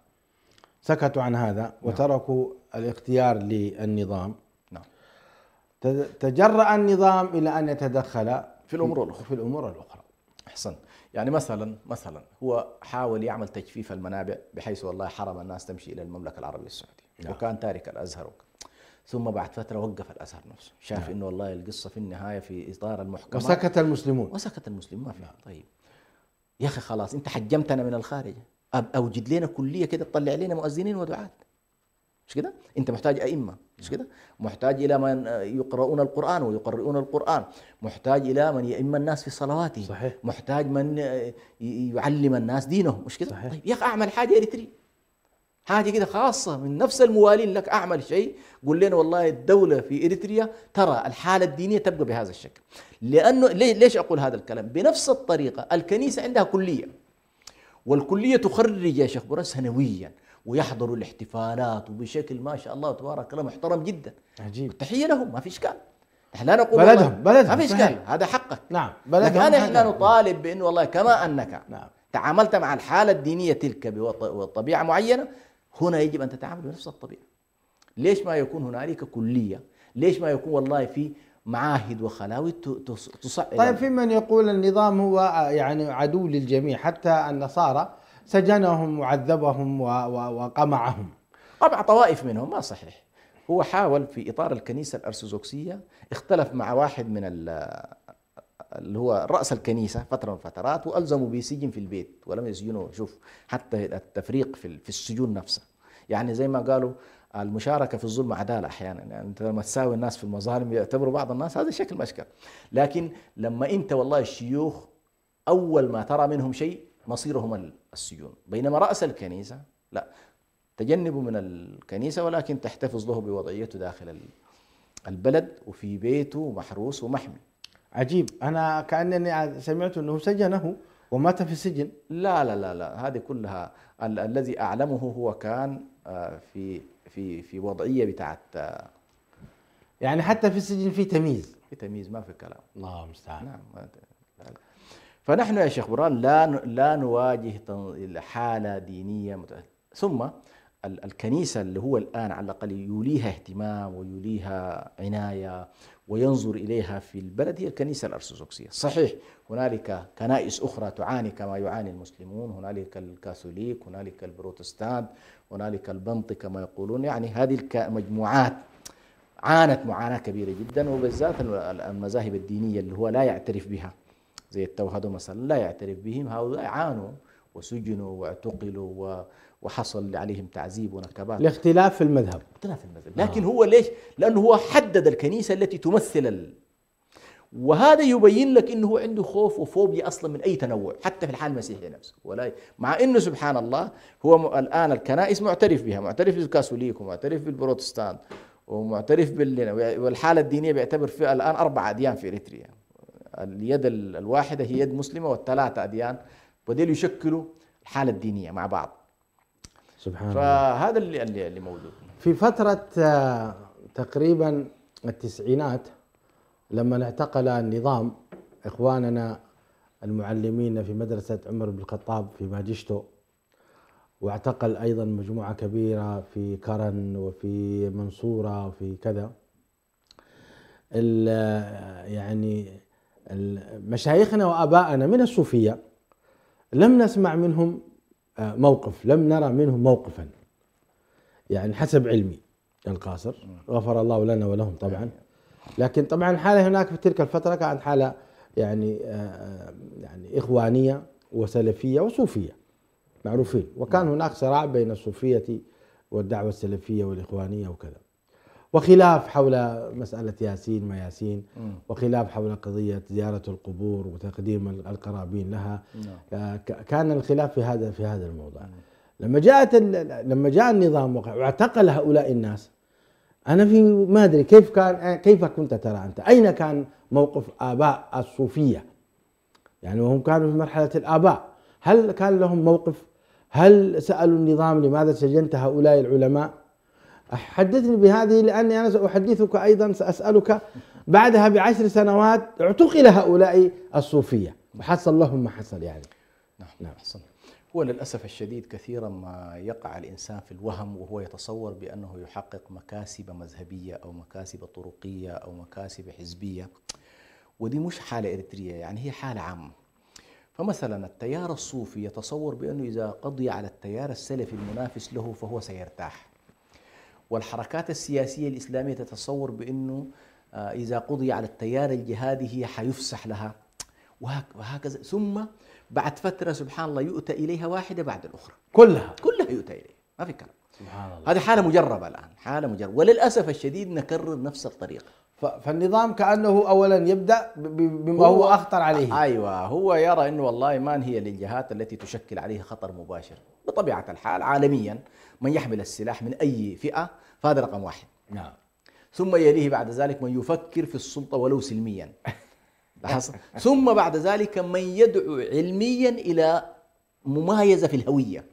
سكتوا عن هذا وتركوا الاختيار للنظام. نعم. تجرأ النظام إلى أن يتدخل في الأمور الأخرى. أحسن. يعني مثلا هو حاول يعمل تجفيف المنابع، بحيث والله حرم الناس تمشي إلى المملكة العربية السعودية. نعم. وكان تارك الأزهر ثم بعد فترة وقف الأزهر نفسه، شاف نعم. إنه والله القصة في النهاية في إطار المحكمات، وسكت المسلمون ما في. طيب يا أخي خلاص أنت حجمتنا من الخارج، أوجد لنا كلية كده تطلع لنا مؤذنين ودعاة، مش كده؟ أنت محتاج أئمة، مش كده؟ محتاج إلى من يقرؤون القرآن ويقرؤون القرآن، محتاج إلى من يئم الناس في صلواتهم، صحيح. محتاج من يعلم الناس دينهم، مش كده؟ صحيح. طيب يا أخي أعمل حاجة إريتري، حاجة كده خاصة من نفس الموالين لك. أعمل شيء قول لنا والله الدولة في إريتريا ترى الحالة الدينية تبقى بهذا الشكل. لأنه ليش أقول هذا الكلام؟ بنفس الطريقة الكنيسة عندها كلية، والكلية تخرج يا شيخ بران سنويا ويحضروا الاحتفالات وبشكل ما شاء الله تبارك الله محترم جدا. عجيب. تحية لهم، ما في إشكال. نحن لا نقول بلدهم ما في صحيح. إشكال، هذا حقك. نعم لكن احنا نطالب بأنه والله كما أنك نعم. تعاملت مع الحالة الدينية تلك بطبيعة معينة، هنا يجب أن تتعامل بنفس الطبيعة. ليش ما يكون هنالك كلية؟ ليش ما يكون والله في معاهد وخلاوي تصعد؟ طيب في من يقول النظام هو يعني عدو للجميع، حتى النصارى سجنهم وعذبهم وقمعهم. طبعا طوائف منهم ما صحيح. هو حاول في إطار الكنيسة الأرثوذكسية، اختلف مع واحد من اللي هو رأس الكنيسة فترة من الفترات، وألزموا بسجن في البيت ولم يسجنوا. شوف حتى التفريق في السجون نفسها، يعني زي ما قالوا المشاركة في الظلم عدالة أحيانا. يعني أنت لما تساوي الناس في المظالم يعتبروا بعض الناس هذا شكل مشكل، لكن لما أنت والله الشيوخ أول ما ترى منهم شيء مصيرهم السجون، بينما رأس الكنيسة لا، تجنبوا من الكنيسة ولكن تحتفظ له بوضعيته داخل البلد وفي بيته محروس ومحمي. عجيب. أنا كأنني سمعت أنه سجنه ومات في السجن. لا لا لا لا، هذه كلها الذي أعلمه هو كان في وضعية بتاعت يعني حتى في السجن في تمييز. في تمييز، ما في كلام. الله المستعان. نعم. فنحن يا شيخ بران لا نواجه حالة دينية ثم الكنيسة اللي هو الآن على الأقل يوليها اهتمام ويوليها عناية وينظر إليها في البلد هي الكنيسة الأرثوذكسية. صحيح هنالك كنائس أخرى تعاني كما يعاني المسلمون، هنالك الكاثوليك، هنالك البروتستانت، هنالك البنطي كما يقولون. يعني هذه المجموعات عانت معاناة كبيرة جدا، وبالذات المذاهب الدينية اللي هو لا يعترف بها زي التوحد مثلا لا يعترف بهم، هؤلاء عانوا وسجنوا واعتقلوا وحصل عليهم تعذيب ونكبات. الاختلاف في المذهب. لكن هو ليش؟ لأنه هو حدد الكنيسة التي تمثل وهذا يبين لك أنه عنده خوف وفوبيا أصلا من أي تنوع حتى في الحال المسيحي نفسه. مع أنه سبحان الله هو الآن الكنائس معترف بها، معترف بالكاثوليك ومعترف بالبروتستانت ومعترف والحالة الدينية بيعتبر فيها الآن 4 أديان في إريتريا. اليد الواحدة هي يد مسلمة والثلاثة أديان، وديل يشكلوا الحالة الدينية مع بعض. سبحان الله. فهذا اللي موجود. في فترة تقريبا التسعينات لما اعتقل النظام إخواننا المعلمين في مدرسة عمر بن الخطاب في ماجشتو، واعتقل أيضا مجموعة كبيرة في كرن وفي منصورة وفي كذا، يعني مشايخنا وآبائنا من الصوفية لم نسمع منهم موقف، لم نرى منهم موقفا يعني حسب علمي القاصر، غفر الله لنا ولهم طبعا. لكن طبعا الحالة هناك في تلك الفترة كانت حالة يعني إخوانية وسلفية وصوفية معروفين، وكان هناك صراع بين الصوفية والدعوة السلفية والإخوانية وكذا، وخلاف حول مسألة ياسين ما ياسين، وخلاف حول قضية زيارة القبور وتقديم القرابين لها. كان الخلاف في هذا الموضوع. لما جاء النظام واعتقل هؤلاء الناس، أنا ما أدري كيف كنت ترى أنت، أين كان موقف آباء الصوفية؟ يعني وهم كانوا في مرحلة الآباء، هل كان لهم موقف؟ هل سألوا النظام لماذا سجنت هؤلاء العلماء؟ حدثني بهذه، لأني أنا سأحدثك أيضا، سأسألك بعدها ب10 سنوات اعتقل هؤلاء الصوفية وحصل لهم ما حصل يعني. نعم. هو للأسف الشديد كثيرا ما يقع الإنسان في الوهم وهو يتصور بأنه يحقق مكاسب مذهبية أو مكاسب طرقية أو مكاسب حزبية، ودي مش حالة إريترية، يعني هي حالة عامة. فمثلا التيار الصوفي يتصور بأنه إذا قضي على التيار السلفي المنافس له فهو سيرتاح، والحركات السياسية الإسلامية تتصور بأنه إذا قضي على التيار الجهادي هي حيفسح لها، وهكذا. ثم بعد فترة سبحان الله يؤتى إليها واحدة بعد الأخرى، كلها يؤتى إليها، ما في كلام. سبحان الله. هذه حالة مجربة الآن، حالة مجربة، وللأسف الشديد نكرر نفس الطريقة. فالنظام كأنه أولا يبدأ بما هو أخطر عليه. أيوة، هو يرى أنه والله ما هي الجهات التي تشكل عليه خطر مباشر بطبيعة الحال عالميا. من يحمل السلاح من أي فئة فهذا رقم واحد. نعم. ثم يليه بعد ذلك من يفكر في السلطة ولو سلميا. ثم بعد ذلك من يدعو علميا إلى ممايزة في الهوية،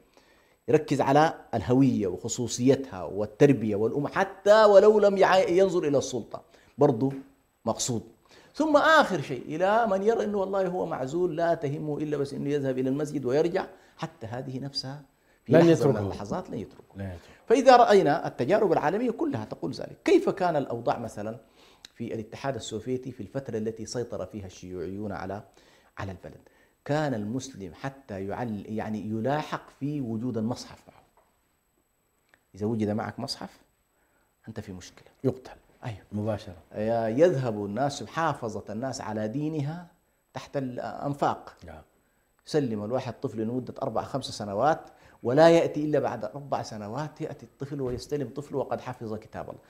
يركز على الهوية وخصوصيتها والتربية والأمة حتى ولو لم ينظر إلى السلطة برضو مقصود. ثم آخر شيء إلى من يرى أنه والله هو معزول لا تهمه إلا بس أنه يذهب إلى المسجد ويرجع، حتى هذه نفسها في لحظة من اللحظات لن يتركه. فإذا رأينا التجارب العالمية كلها تقول ذلك. كيف كان الأوضاع مثلا في الاتحاد السوفيتي في الفترة التي سيطر فيها الشيوعيون على البلد؟ كان المسلم حتى يعني يلاحق في وجود المصحف معه. إذا وجد معك مصحف أنت في مشكلة، يقتل. أيوة مباشرة. يذهب الناس محافظة الناس على دينها تحت الأنفاق. يسلم الواحد طفل لمدة 4-5 سنوات ولا يأتي إلا بعد 4 سنوات يأتي الطفل ويستلم طفله وقد حفظ كتاب الله.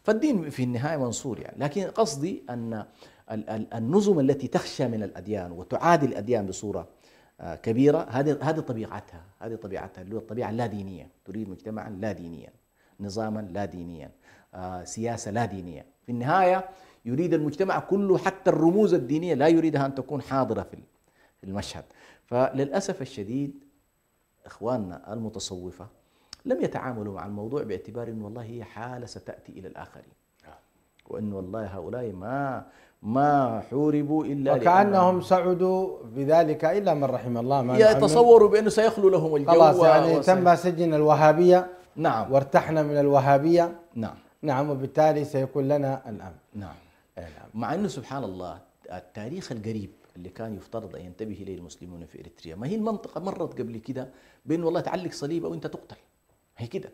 فالدين في النهاية منصور يعني. لكن قصدي أن النظم التي تخشى من الأديان وتعادي الأديان بصورة كبيرة هذه طبيعتها، اللي هو الطبيعة اللا دينية. تريد مجتمعا لا دينيا، نظاما لا دينيا، سياسة لا دينية. في النهاية يريد المجتمع كله حتى الرموز الدينية لا يريدها أن تكون حاضرة في المشهد. فللأسف الشديد إخواننا المتصوفة لم يتعاملوا مع الموضوع باعتبار أن والله هي حالة ستأتي إلى الآخرين، وأن والله هؤلاء ما حوربوا إلا وكأنهم سعدوا بذلك إلا من رحم الله. ما يتصوروا بأنه سيخلو لهم الجو. خلاص يعني تم سجن الوهابية. نعم. وارتحنا من الوهابية. نعم. نعم. وبالتالي سيكون لنا الأمن. نعم. مع أنه سبحان الله التاريخ القريب اللي كان يفترض أن ينتبه إليه المسلمون في إريتريا، ما هي المنطقة مرت قبل كده بأن والله تعلق صليب أو أنت تقتل، هي كده.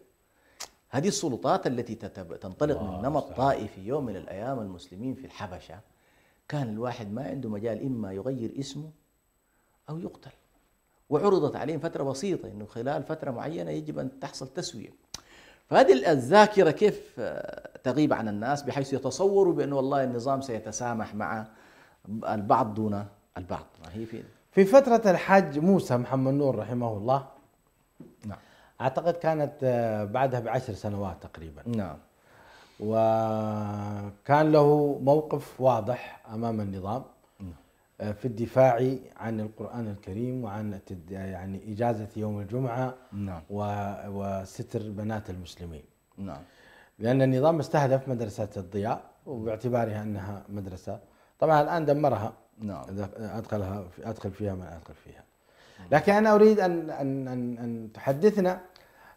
هذه السلطات التي تنطلق من نمط طائفي يوم من الأيام المسلمين في الحبشة، كان الواحد ما عنده مجال إما يغير اسمه أو يقتل. وعرضت عليهم فترة بسيطة أنه خلال فترة معينة يجب أن تحصل تسوية. فهذه الذاكرة كيف تغيب عن الناس بحيث يتصوروا بأنه والله النظام سيتسامح مع البعض دون البعض. ما هي في فترة الحاج موسى محمد نور رحمه الله. نعم. أعتقد كانت بعدها ب10 سنوات تقريبا. نعم. وكان له موقف واضح أمام النظام في الدفاع عن القرآن الكريم وعن يعني إجازة يوم الجمعة. نعم. وستر بنات المسلمين. نعم. لأن النظام استهدف مدرسة الضياء وباعتبارها أنها مدرسة، طبعا الآن دمرها. نعم. أدخل فيها من أدخل فيها. لكن أنا أريد أن تحدثنا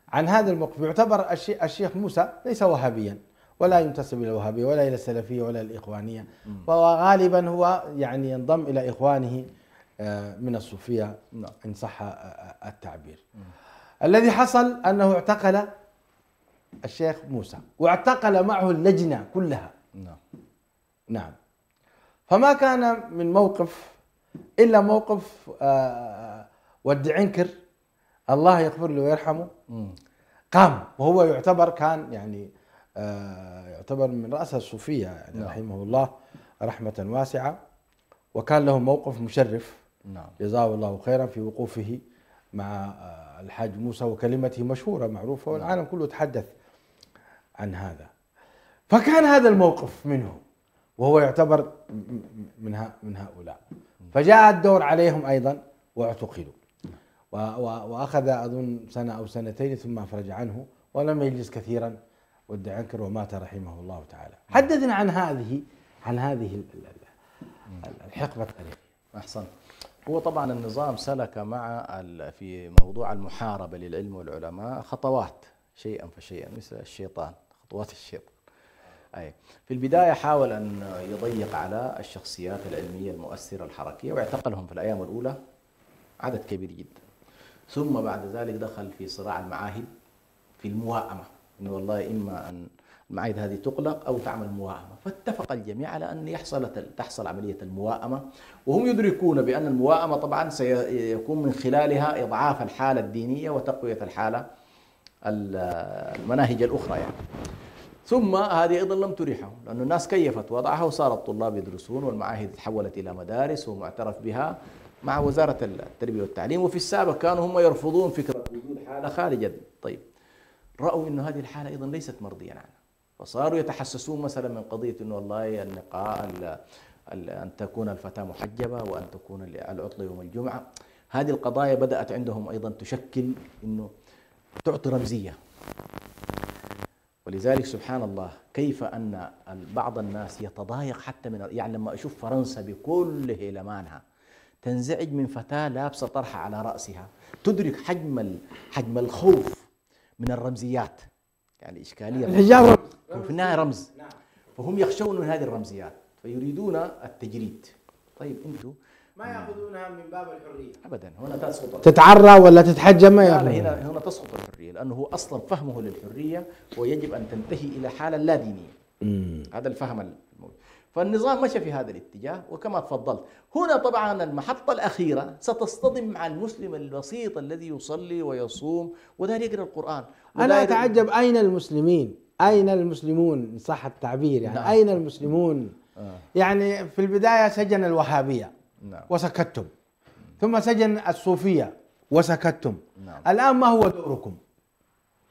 عن هذا الموقف. يعتبر الشيخ موسى ليس وهابيا ولا ينتسب إلى الوهابية ولا إلى السلفية ولا الإخوانية، وغالبا هو يعني ينضم إلى إخوانه من الصوفية إن صح التعبير. الذي حصل أنه اعتقل الشيخ موسى واعتقل معه اللجنة كلها. نعم. فما كان من موقف إلا موقف ود عنكر الله يغفر له ويرحمه قام، وهو يعتبر كان يعني يعتبر من رأس الصوفية يعني رحمه الله رحمة واسعة، وكان له موقف مشرف جزاه الله خيرا في وقوفه مع الحاج موسى، وكلمته مشهورة معروفة والعالم كله تحدث عن هذا. فكان هذا الموقف منه وهو يعتبر من هؤلاء، فجاء الدور عليهم أيضا واعتقلوا، وأخذ أظن سنة أو سنتين ثم أفرج عنه ولم يجلس كثيرا ود عنكر ومات رحمه الله تعالى. حدثنا عن هذه الحقبة التاريخية. أحسن. هو طبعا النظام سلك مع في موضوع المحاربة للعلم والعلماء خطوات شيئا فشيئا مثل الشيطان، خطوات الشيطان. أي في البداية حاول أن يضيق على الشخصيات العلمية المؤثرة الحركية واعتقلهم في الأيام الأولى عدد كبير جدا. ثم بعد ذلك دخل في صراع المعاهد في المواءمة، إنه والله إما أن المعاهد هذه تغلق أو تعمل مواءمة. فاتفق الجميع على أن تحصل عملية المواءمة، وهم يدركون بأن المواءمة طبعا سيكون من خلالها إضعاف الحالة الدينية وتقوية الحالة المناهج الأخرى يعني. ثم هذه أيضا لم تريحهم، لأن الناس كيفت وضعها وصار الطلاب يدرسون والمعاهد تحولت إلى مدارس ومعترف بها مع وزارة التربية والتعليم. وفي السابق كانوا هم يرفضون فكرة وجود حالة خارج. طيب رأوا أن هذه الحالة أيضا ليست مرضية عنها، فصاروا يتحسسون مثلا من قضية أنه والله النقاء أن تكون الفتاة محجبة وأن تكون العطلة يوم الجمعة. هذه القضايا بدأت عندهم أيضا تشكل أنه تعطي رمزية. ولذلك سبحان الله كيف أن بعض الناس يتضايق حتى من يعني لما أشوف فرنسا بكل هيلمانها تنزعج من فتاة لابسة طرحة على رأسها، تدرك حجم الخوف من الرمزيات. يعني إشكالية الحجاب في النهاية رمز، فهم يخشون من هذه الرمزيات فيريدون التجريد. طيب أنتم ما ياخذونها من باب الحريه ابدا، هنا تسقط تتعرى ولا تتحجب ما لا ياخذونها. هنا تسقط الحريه، لانه هو اصلا فهمه للحريه ويجب ان تنتهي الى حاله لا دينيه. هذا الفهم الموجود. فالنظام مشى في هذا الاتجاه. وكما تفضلت هنا طبعا المحطه الاخيره ستصطدم مع المسلم البسيط الذي يصلي ويصوم وده يقرا القران. انا اتعجب اين المسلمين؟ اين المسلمون ان صح التعبير؟ يعني اين المسلمون؟ يعني في البدايه سجن الوهابيه وسكتتم، ثم سجن الصوفية وسكتتم. الآن ما هو دوركم؟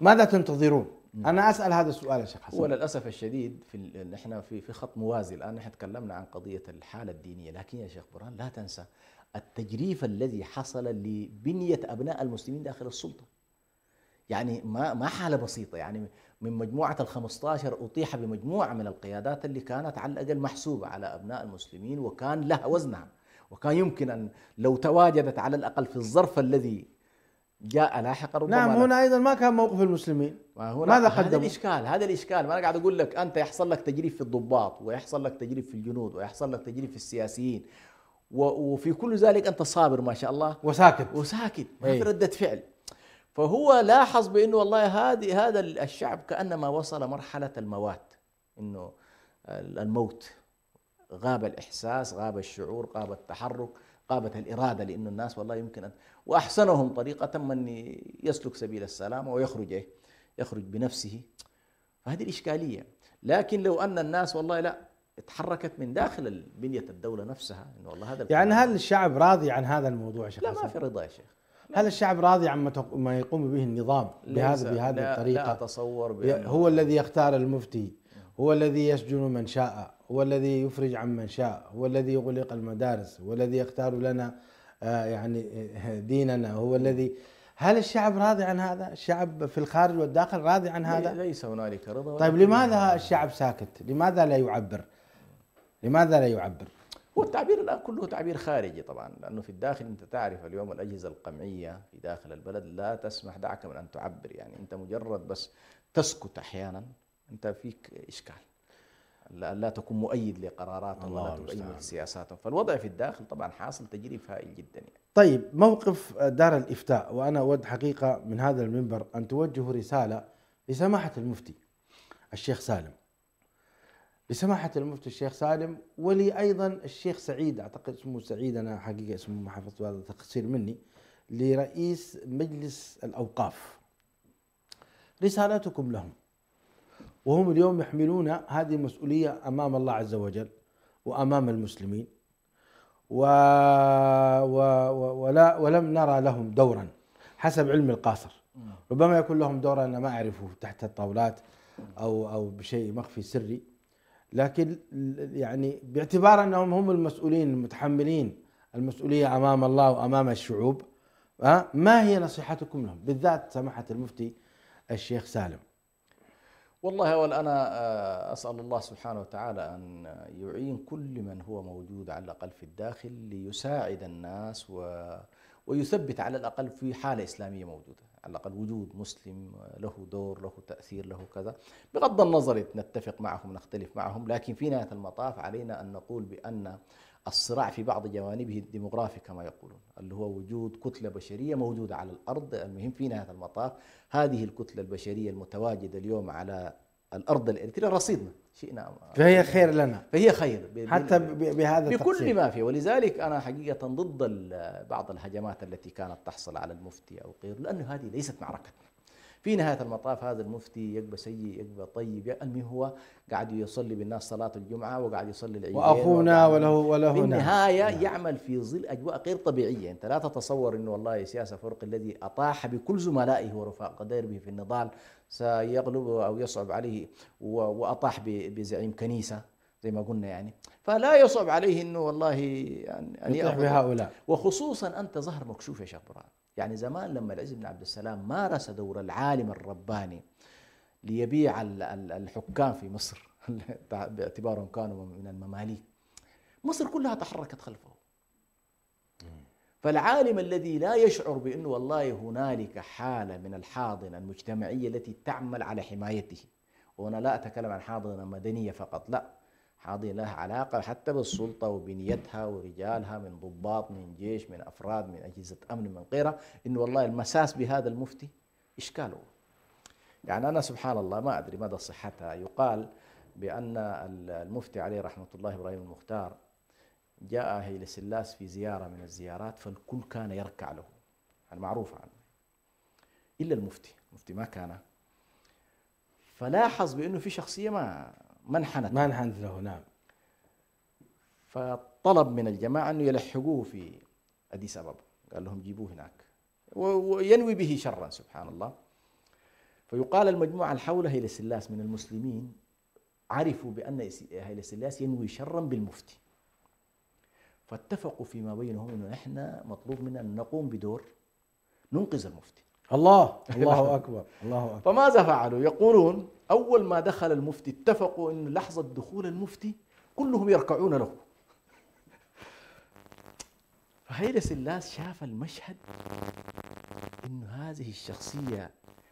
ماذا تنتظرون؟ أنا أسأل هذا السؤال يا شيخ حسن. هو للأسف الشديد نحن في خط موازي الآن. نحن تكلمنا عن قضية الحالة الدينية، لكن يا شيخ برهان لا تنسى التجريف الذي حصل لبنية أبناء المسلمين داخل السلطة. يعني ما حالة بسيطة، يعني من مجموعة ال15 أطيح بمجموعة من القيادات اللي كانت على الأقل محسوبة على أبناء المسلمين وكان لها وزنها، وكان يمكن أن لو تواجدت على الأقل في الظرف الذي جاء لاحقا ربما. نعم هنا أيضا ما كان موقف المسلمين. ماذا قدموا؟ هذا الإشكال. ما أنا قاعد أقول لك أنت يحصل لك تجريف في الضباط ويحصل لك تجريف في الجنود ويحصل لك تجريف في السياسيين، وفي كل ذلك أنت صابر ما شاء الله وساكت ما في ردة فعل. فهو لاحظ بأنه والله هذا الشعب كأنما وصل مرحلة الموات، إنه الموت، غاب الإحساس، غاب الشعور، غاب التحرك، غابت الإرادة، لأنه الناس والله يمكن أن وأحسنهم طريقة من يسلك سبيل السلامة ويخرج يخرج بنفسه. فهذه الإشكالية. لكن لو أن الناس والله لا اتحركت من داخل بنية الدولة نفسها، إنه والله هذا يعني هل الشعب راضي عن هذا الموضوع يا شيخ؟ لا ما في رضا يا شيخ. هل الشعب راضي عن ما يقوم به النظام بهذه الطريقة؟ لا أتصور هو الذي يختار المفتي، هو الذي يسجن من شاء، هو الذي يفرج عن من شاء، هو الذي يغلق المدارس، هو الذي يختار لنا يعني ديننا، هو الذي. هل الشعب راضي عن هذا؟ الشعب في الخارج والداخل راضي عن هذا؟ ليس هنالك رضا. طيب لماذا الشعب ساكت؟ لماذا لا يعبر؟ لماذا لا يعبر؟ هو التعبير الآن كله تعبير خارجي طبعا، لأنه في الداخل أنت تعرف اليوم الأجهزة القمعية في داخل البلد لا تسمح دعك من أن تعبر. يعني أنت مجرد بس تسكت أحيانا أنت فيك إشكال، لا تكون مؤيد لقراراتهم ولا تؤيد سياساتهم. فالوضع في الداخل طبعا حاصل تجريف هائل جدا يعني. طيب موقف دار الإفتاء، وأنا أود حقيقة من هذا المنبر أن توجهوا رسالة لسماحة المفتي الشيخ سالم، لسماحة المفتي الشيخ سالم، ولي أيضا الشيخ سعيد، أعتقد اسمه سعيد، أنا حقيقة اسمه ما حفظت هذا تقصير مني، لرئيس مجلس الأوقاف. رسالتكم لهم، وهم اليوم يحملون هذه المسؤولية أمام الله عز وجل وأمام المسلمين، ولم نرى لهم دورا حسب علم القاصر. ربما يكون لهم دورا أنا ما أعرفه تحت الطاولات أو بشيء مخفي سري، لكن يعني باعتبار أنهم هم المسؤولين المتحملين المسؤولية أمام الله وأمام الشعوب، ما هي نصيحتكم لهم بالذات سماحة المفتي الشيخ سالم؟ والله أول أنا أسأل الله سبحانه وتعالى أن يعين كل من هو موجود على الأقل في الداخل ليساعد الناس ويثبت على الأقل في حالة إسلامية موجودة، على الأقل وجود مسلم له دور، له تأثير، له كذا، بغض النظر نتفق معهم نختلف معهم، لكن في نهاية المطاف علينا أن نقول بأن الصراع في بعض جوانبه الديموغرافي كما يقولون، اللي هو وجود كتلة بشرية موجودة على الأرض. المهم في نهاية المطاف هذه الكتلة البشرية المتواجدة اليوم على الأرض الإريترية رصيدنا شئنا، فهي خير لنا، فهي خير حتى بهذا بكل ما فيه. ولذلك أنا حقيقة ضد بعض الهجمات التي كانت تحصل على المفتي أو غيره، لأنه هذه ليست معركتنا. في نهاية المطاف هذا المفتي يقبى سيء يقبى طيب، المهم هو قاعد يصلي بالناس صلاة الجمعة وقاعد يصلي العيدين، وأخونا وله في النهاية نعم. يعمل في ظل أجواء غير طبيعية. أنت لا تتصور أنه والله سياسة فرق الذي أطاح بكل زملائه ورفاق دربه في النضال سيغلب أو يصعب عليه، وأطاح بزعيم كنيسة زي ما قلنا يعني، فلا يصعب عليه أنه والله يعني أن يطيح بهؤلاء. وخصوصا أنت ظهر مكشوف يا شيخ برهان. يعني زمان لما العز بن عبد السلام مارس دور العالم الرباني ليبيع الحكام في مصر باعتبارهم كانوا من المماليك، مصر كلها تحركت خلفه. فالعالم الذي لا يشعر بأنه والله هنالك حالة من الحاضنة المجتمعية التي تعمل على حمايته، وأنا لا أتكلم عن حاضنة مدنية فقط، لا، حاضنة لها علاقة حتى بالسلطة وبنيتها ورجالها من ضباط من جيش من أفراد من أجهزة أمن من غيرها، إنه والله المساس بهذا المفتي إشكاله. يعني أنا سبحان الله ما أدري مدى صحتها، يقال بأن المفتي عليه رحمة الله إبراهيم المختار جاء هيل سلاس في زيارة من الزيارات فالكل كان يركع له، يعني معروف عنه إلا المفتي ما كان، فلاحظ بأنه في شخصية ما انحنت له. نعم. فطلب من الجماعة أنه يلحقوه في أديس أبابا، قال لهم جيبوه هناك وينوي به شرا سبحان الله. فيقال المجموعة الحولة هيل سلاس من المسلمين عرفوا بأن هيل سلاس ينوي شرا بالمفتي، فاتفقوا فيما بينهم أنه نحن مطلوب منا أن نقوم بدور ننقذ المفتي. الله أكبر. فماذا فعلوا؟ يقولون أول ما دخل المفتي اتفقوا أن لحظة دخول المفتي كلهم يركعون له. فهيل سلاس شاف المشهد أنه هذه الشخصية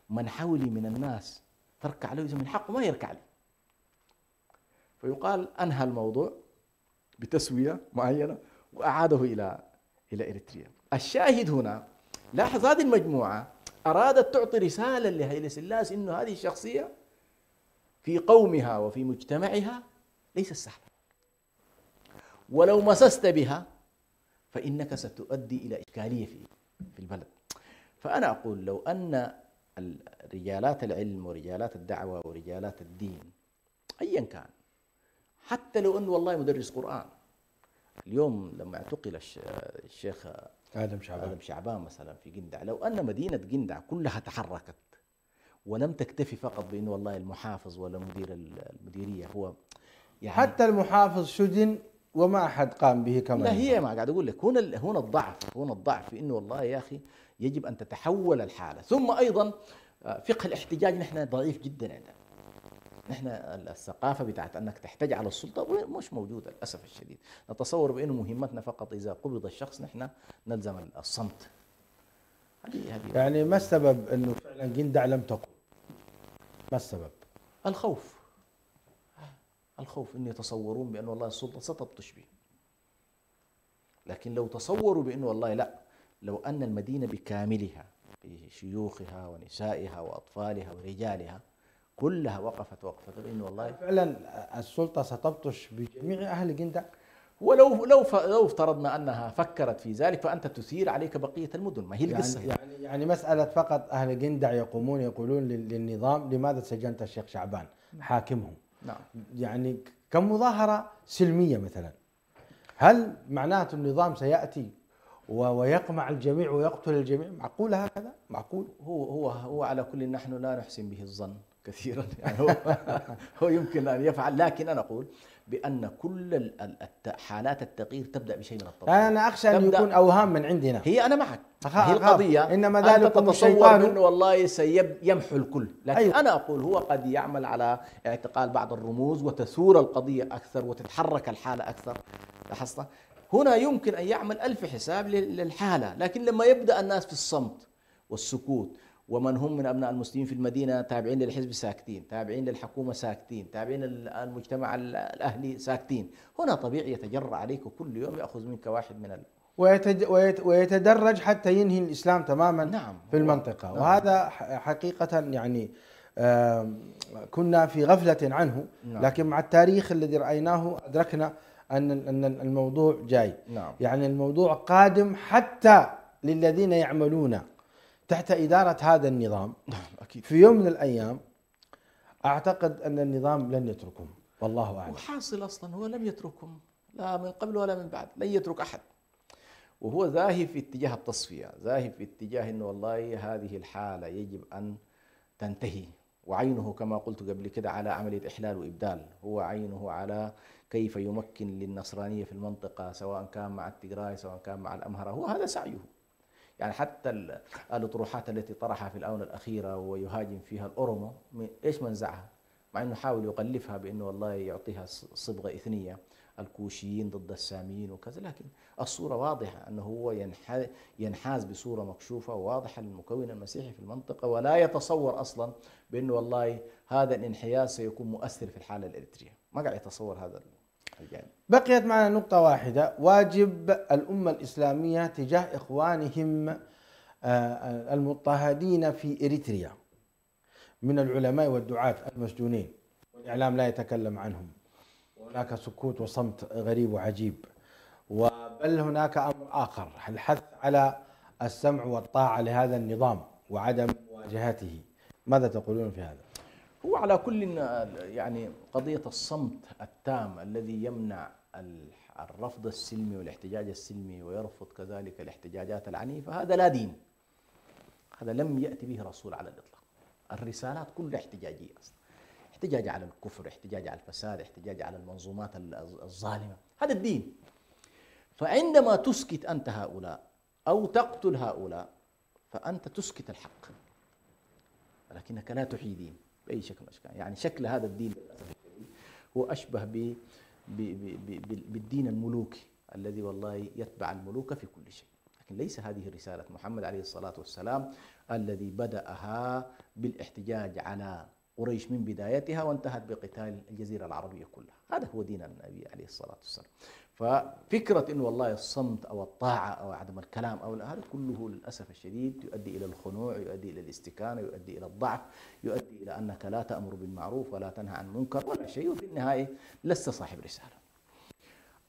من حولي من الناس تركع له، إذا من حقه ما يركع لي. فيقال أنهى الموضوع بتسوية معينة وأعاده إلى إريتريا. الشاهد هنا لاحظ هذه المجموعة أرادت تعطي رسالة لهيل سلاس إنه هذه الشخصية في قومها وفي مجتمعها ليست سهلة، ولو مسست بها فإنك ستؤدي إلى إشكالية في البلد. فأنا أقول لو أن رجالات العلم ورجالات الدعوة ورجالات الدين أيا كان، حتى لو أنه والله مدرس قرآن، اليوم لما اعتقل الشيخ آدم شعبان مثلا في قندع، لو أن مدينة قندع كلها تحركت ولم تكتفي فقط بأنه والله المحافظ ولا مدير المديرية هو يعني حتى المحافظ سجن وما أحد قام به كما لا، هي ما قاعد أقول لك هنا الضعف في أنه والله يا أخي يجب أن تتحول الحالة. ثم أيضا فقه الاحتجاج نحن ضعيف جدا عندنا، نحن الثقافة بتاعت أنك تحتج على السلطة مش موجودة للأسف الشديد. نتصور بأنه مهمتنا فقط إذا قبض الشخص نحن نلزم الصمت. يعني ما السبب أنه فعلا قندع لم تقم؟ ما السبب؟ الخوف أن يتصورون بأن والله السلطة ستبطش به. لكن لو تصوروا بأن والله لا، لو أن المدينة بكاملها بشيوخها ونسائها وأطفالها ورجالها كلها وقفت بأنه والله فعلا السلطة ستبطش بجميع أهل قندع. ولو افترضنا أنها فكرت في ذلك فأنت تثير عليك بقية المدن، ما هي القصة يعني مسألة فقط أهل قندع يقولون للنظام لماذا سجنت الشيخ شعبان حاكمهم؟ نعم. يعني كمظاهرة سلمية مثلا، هل معناته النظام سيأتي ويقمع الجميع ويقتل الجميع؟ معقول هكذا؟ معقول؟ هو على كل نحن لا نحسن به الظن كثيرا، يعني هو يمكن أن يفعل، لكن أنا أقول بأن كل حالات التغيير تبدأ بشيء من التطور. أنا أخشى أن يكون أوهام من عندنا. هي أنا معك، هي القضية إنما ذلكم تتصور أنه والله سيمحو الكل، لكن أيوة. أنا أقول هو قد يعمل على اعتقال بعض الرموز وتثور القضية أكثر وتتحرك الحالة أكثر. لاحظت هنا يمكن أن يعمل ألف حساب للحالة، لكن لما يبدأ الناس في الصمت والسكوت، ومن هم من أبناء المسلمين في المدينة تابعين للحزب ساكتين، تابعين للحكومة ساكتين، تابعين المجتمع الأهلي ساكتين، هنا طبيعي يتجرأ عليك كل يوم يأخذ منك واحد من ويتدرج حتى ينهي الإسلام تماما. نعم. في المنطقة. نعم. وهذا حقيقة يعني كنا في غفلة عنه. نعم. لكن مع التاريخ الذي رأيناه أدركنا أن الموضوع جاي. نعم. يعني الموضوع قادم حتى للذين يعملون تحت إدارة هذا النظام أكيد في يوم من الأيام أعتقد أن النظام لن يتركهم، والله أعلم. وحاصل أصلا هو لم يتركهم لا من قبل ولا من بعد، لن يترك أحد، وهو ذاهب في اتجاه التصفية، ذاهب في اتجاه أنه والله هذه الحالة يجب أن تنتهي، وعينه كما قلت قبل كده على عملية إحلال وإبدال، هو عينه على كيف يمكن للنصرانية في المنطقة سواء كان مع التجراي سواء كان مع الأمهرة، هو هذا سعيه. يعني حتى الأطروحات التي طرحها في الآونة الأخيرة ويهاجم فيها الأورومو إيش منزعها؟ مع أنه حاول يغلفها بأنه والله يعطيها صبغة إثنية، الكوشيين ضد الساميين وكذا، لكن الصورة واضحة أنه هو ينحاز بصورة مكشوفة وواضحة للمكون المسيحي في المنطقة، ولا يتصور أصلا بأنه والله هذا الانحياز سيكون مؤثر في الحالة الإريترية، ما قاعد يتصور هذا الجانب. بقيت معنا نقطة واحدة، واجب الأمة الإسلامية تجاه إخوانهم المضطهدين في إريتريا من العلماء والدعاة المسجونين، والإعلام لا يتكلم عنهم، وهناك سكوت وصمت غريب وعجيب، بل هناك أمر آخر، الحث على السمع والطاعة لهذا النظام وعدم مواجهته. ماذا تقولون في هذا؟ هو على كل يعني قضية الصمت التام الذي يمنع الرفض السلمي والاحتجاج السلمي ويرفض كذلك الاحتجاجات العنيفة، هذا لا دين، هذا لم يأتي به رسول على الإطلاق. الرسالات كلها احتجاجية أصلا، احتجاج على الكفر، احتجاج على الفساد، احتجاج على المنظومات الظالمة، هذا الدين. فعندما تسكت أنت هؤلاء أو تقتل هؤلاء فأنت تسكت الحق، ولكنك لا تحيي دين بأي شكل من الأشكال. يعني شكل هذا الدين للأسف الشديد هو أشبه بالدين الملوكي الذي والله يتبع الملوك في كل شيء، لكن ليس هذه رسالة محمد عليه الصلاة والسلام الذي بدأها بالاحتجاج على قريش من بدايتها وانتهت بقتال الجزيرة العربية كلها. هذا هو دين النبي عليه الصلاة والسلام. ففكرة إنه والله الصمت أو الطاعة أو عدم الكلام أو هذا كله للأسف الشديد يؤدي إلى الخنوع، يؤدي إلى الاستكانة، يؤدي إلى الضعف، يؤدي إلى أنك لا تأمر بالمعروف ولا تنهى عن المنكر ولا شيء، وفي النهاية لست صاحب رسالة.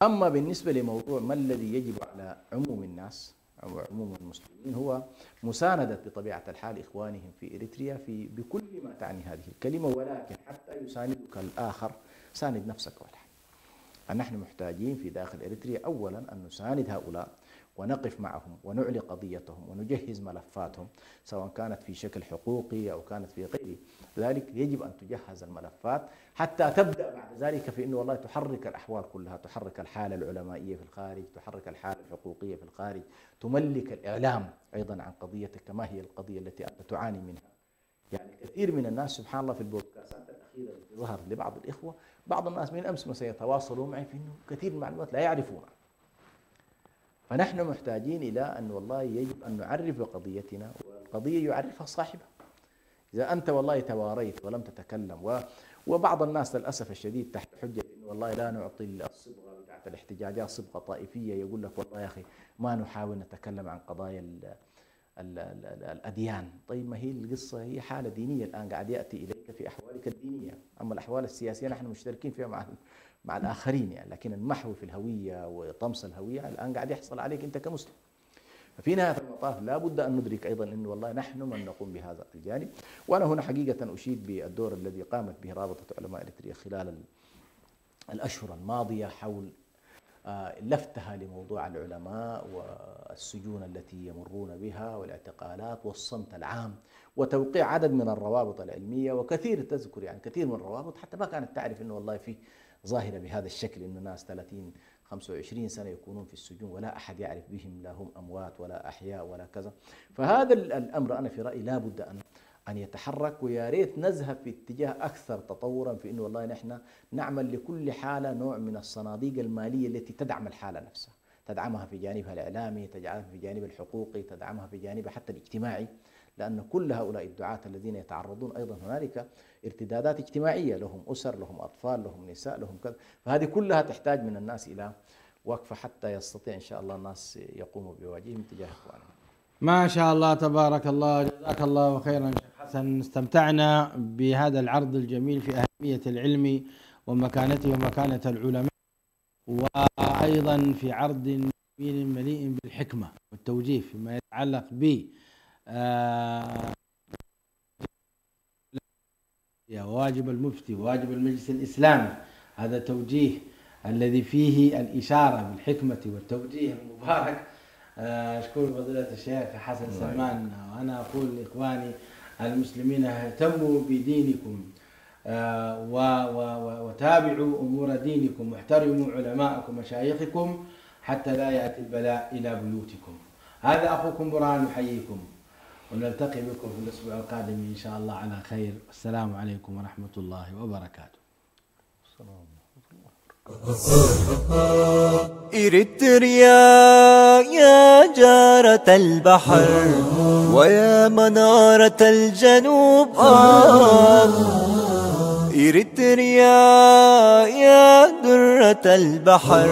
أما بالنسبة لموضوع ما الذي يجب على عموم الناس أو عموم المسلمين، هو مساندة بطبيعة الحال إخوانهم في إريتريا بكل ما تعني هذه الكلمة، ولكن حتى يساندك الآخر ساند نفسك والحال. فنحن محتاجين في داخل إريتريا أولا أن نساند هؤلاء ونقف معهم ونعلي قضيتهم ونجهز ملفاتهم، سواء كانت في شكل حقوقي أو كانت في غيره ذلك. يجب أن تجهز الملفات حتى تبدأ بعد ذلك في أنه والله تحرك الأحوال كلها، تحرك الحالة العلمائية في الخارج، تحرك الحالة الحقوقية في الخارج، تملك الإعلام أيضا عن قضيتك ما هي القضية التي أنت تعاني منها. يعني كثير من الناس سبحان الله في البودكاستات الأخيرة التي ظهر لبعض الإخوة، بعض الناس من أمس مثلا يتواصلوا معي في أنه كثير من المعلومات لا يعرفونها. فنحن محتاجين إلى أن والله يجب أن نعرف بقضيتنا، والقضية يعرفها صاحبها. إذا أنت والله تواريت ولم تتكلم وبعض الناس للأسف الشديد تحت حجة إنه والله لا نعطي الصبغة بتاعت الاحتجاجات صبغة طائفية، يقول لك والله يا أخي ما نحاول نتكلم عن قضايا الأديان. طيب ما هي القصة هي حالة دينية الآن قاعد يأتي إليك في أحوالك الدينية، أما الأحوال السياسية نحن مشتركين فيها مع الآخرين يعني، لكن المحو في الهوية وطمس الهوية الآن قاعد يحصل عليك أنت كمسلم. ففي نهاية المطاف لا بد أن ندرك أيضا أنه والله نحن من نقوم بهذا الجانب. وأنا هنا حقيقة أشيد بالدور الذي قامت به رابطة علماء إريتريا خلال الأشهر الماضية حول لفتها لموضوع العلماء والسجون التي يمرون بها والاعتقالات والصمت العام وتوقيع عدد من الروابط العلمية. وكثير تذكر يعني كثير من الروابط حتى ما كانت تعرف أنه والله في ظاهرة بهذا الشكل، أنه ناس 30-25 سنة يكونون في السجون ولا أحد يعرف بهم، لا هم أموات ولا أحياء ولا كذا. فهذا الأمر أنا في رأيي لا بد أن يتحرك، ويا ريت نذهب في اتجاه أكثر تطورا في أنه والله نحن نعمل لكل حالة نوع من الصناديق المالية التي تدعم الحالة نفسها، تدعمها في جانبها الإعلامي، تدعمها في جانب الحقوقي، تدعمها في جانبها حتى الاجتماعي، لأن كل هؤلاء الدعاة الذين يتعرضون أيضا هنالك ارتدادات اجتماعية، لهم أسر، لهم أطفال، لهم نساء، لهم كذا. فهذه كلها تحتاج من الناس إلى وقفة حتى يستطيع إن شاء الله الناس يقوموا بواجبهم تجاه إخوانهم. ما شاء الله تبارك الله، جزاك الله خيرا شيخ حسن. استمتعنا بهذا العرض الجميل في أهمية العلم ومكانته ومكانة العلماء، وأيضا في عرض جميل مليء بالحكمة والتوجيه فيما يتعلق وواجب المفتي وواجب المجلس الإسلامي. هذا توجيه الذي فيه الإشارة بالحكمة والتوجيه المبارك. أشكر فضيلة الشيخ حسن سلمان، وأنا أقول لإخواني المسلمين اهتموا بدينكم وتابعوا أمور دينكم، واحترموا علماءكم ومشايخكم حتى لا يأتي البلاء إلى بيوتكم. هذا أخوكم برهان يحييكم، ونلتقي بكم في الأسبوع القادم إن شاء الله على خير. السلام عليكم ورحمة الله وبركاته. إريتريا يا جارة البحر ويا منارة الجنوب، إريتريا يا درة البحر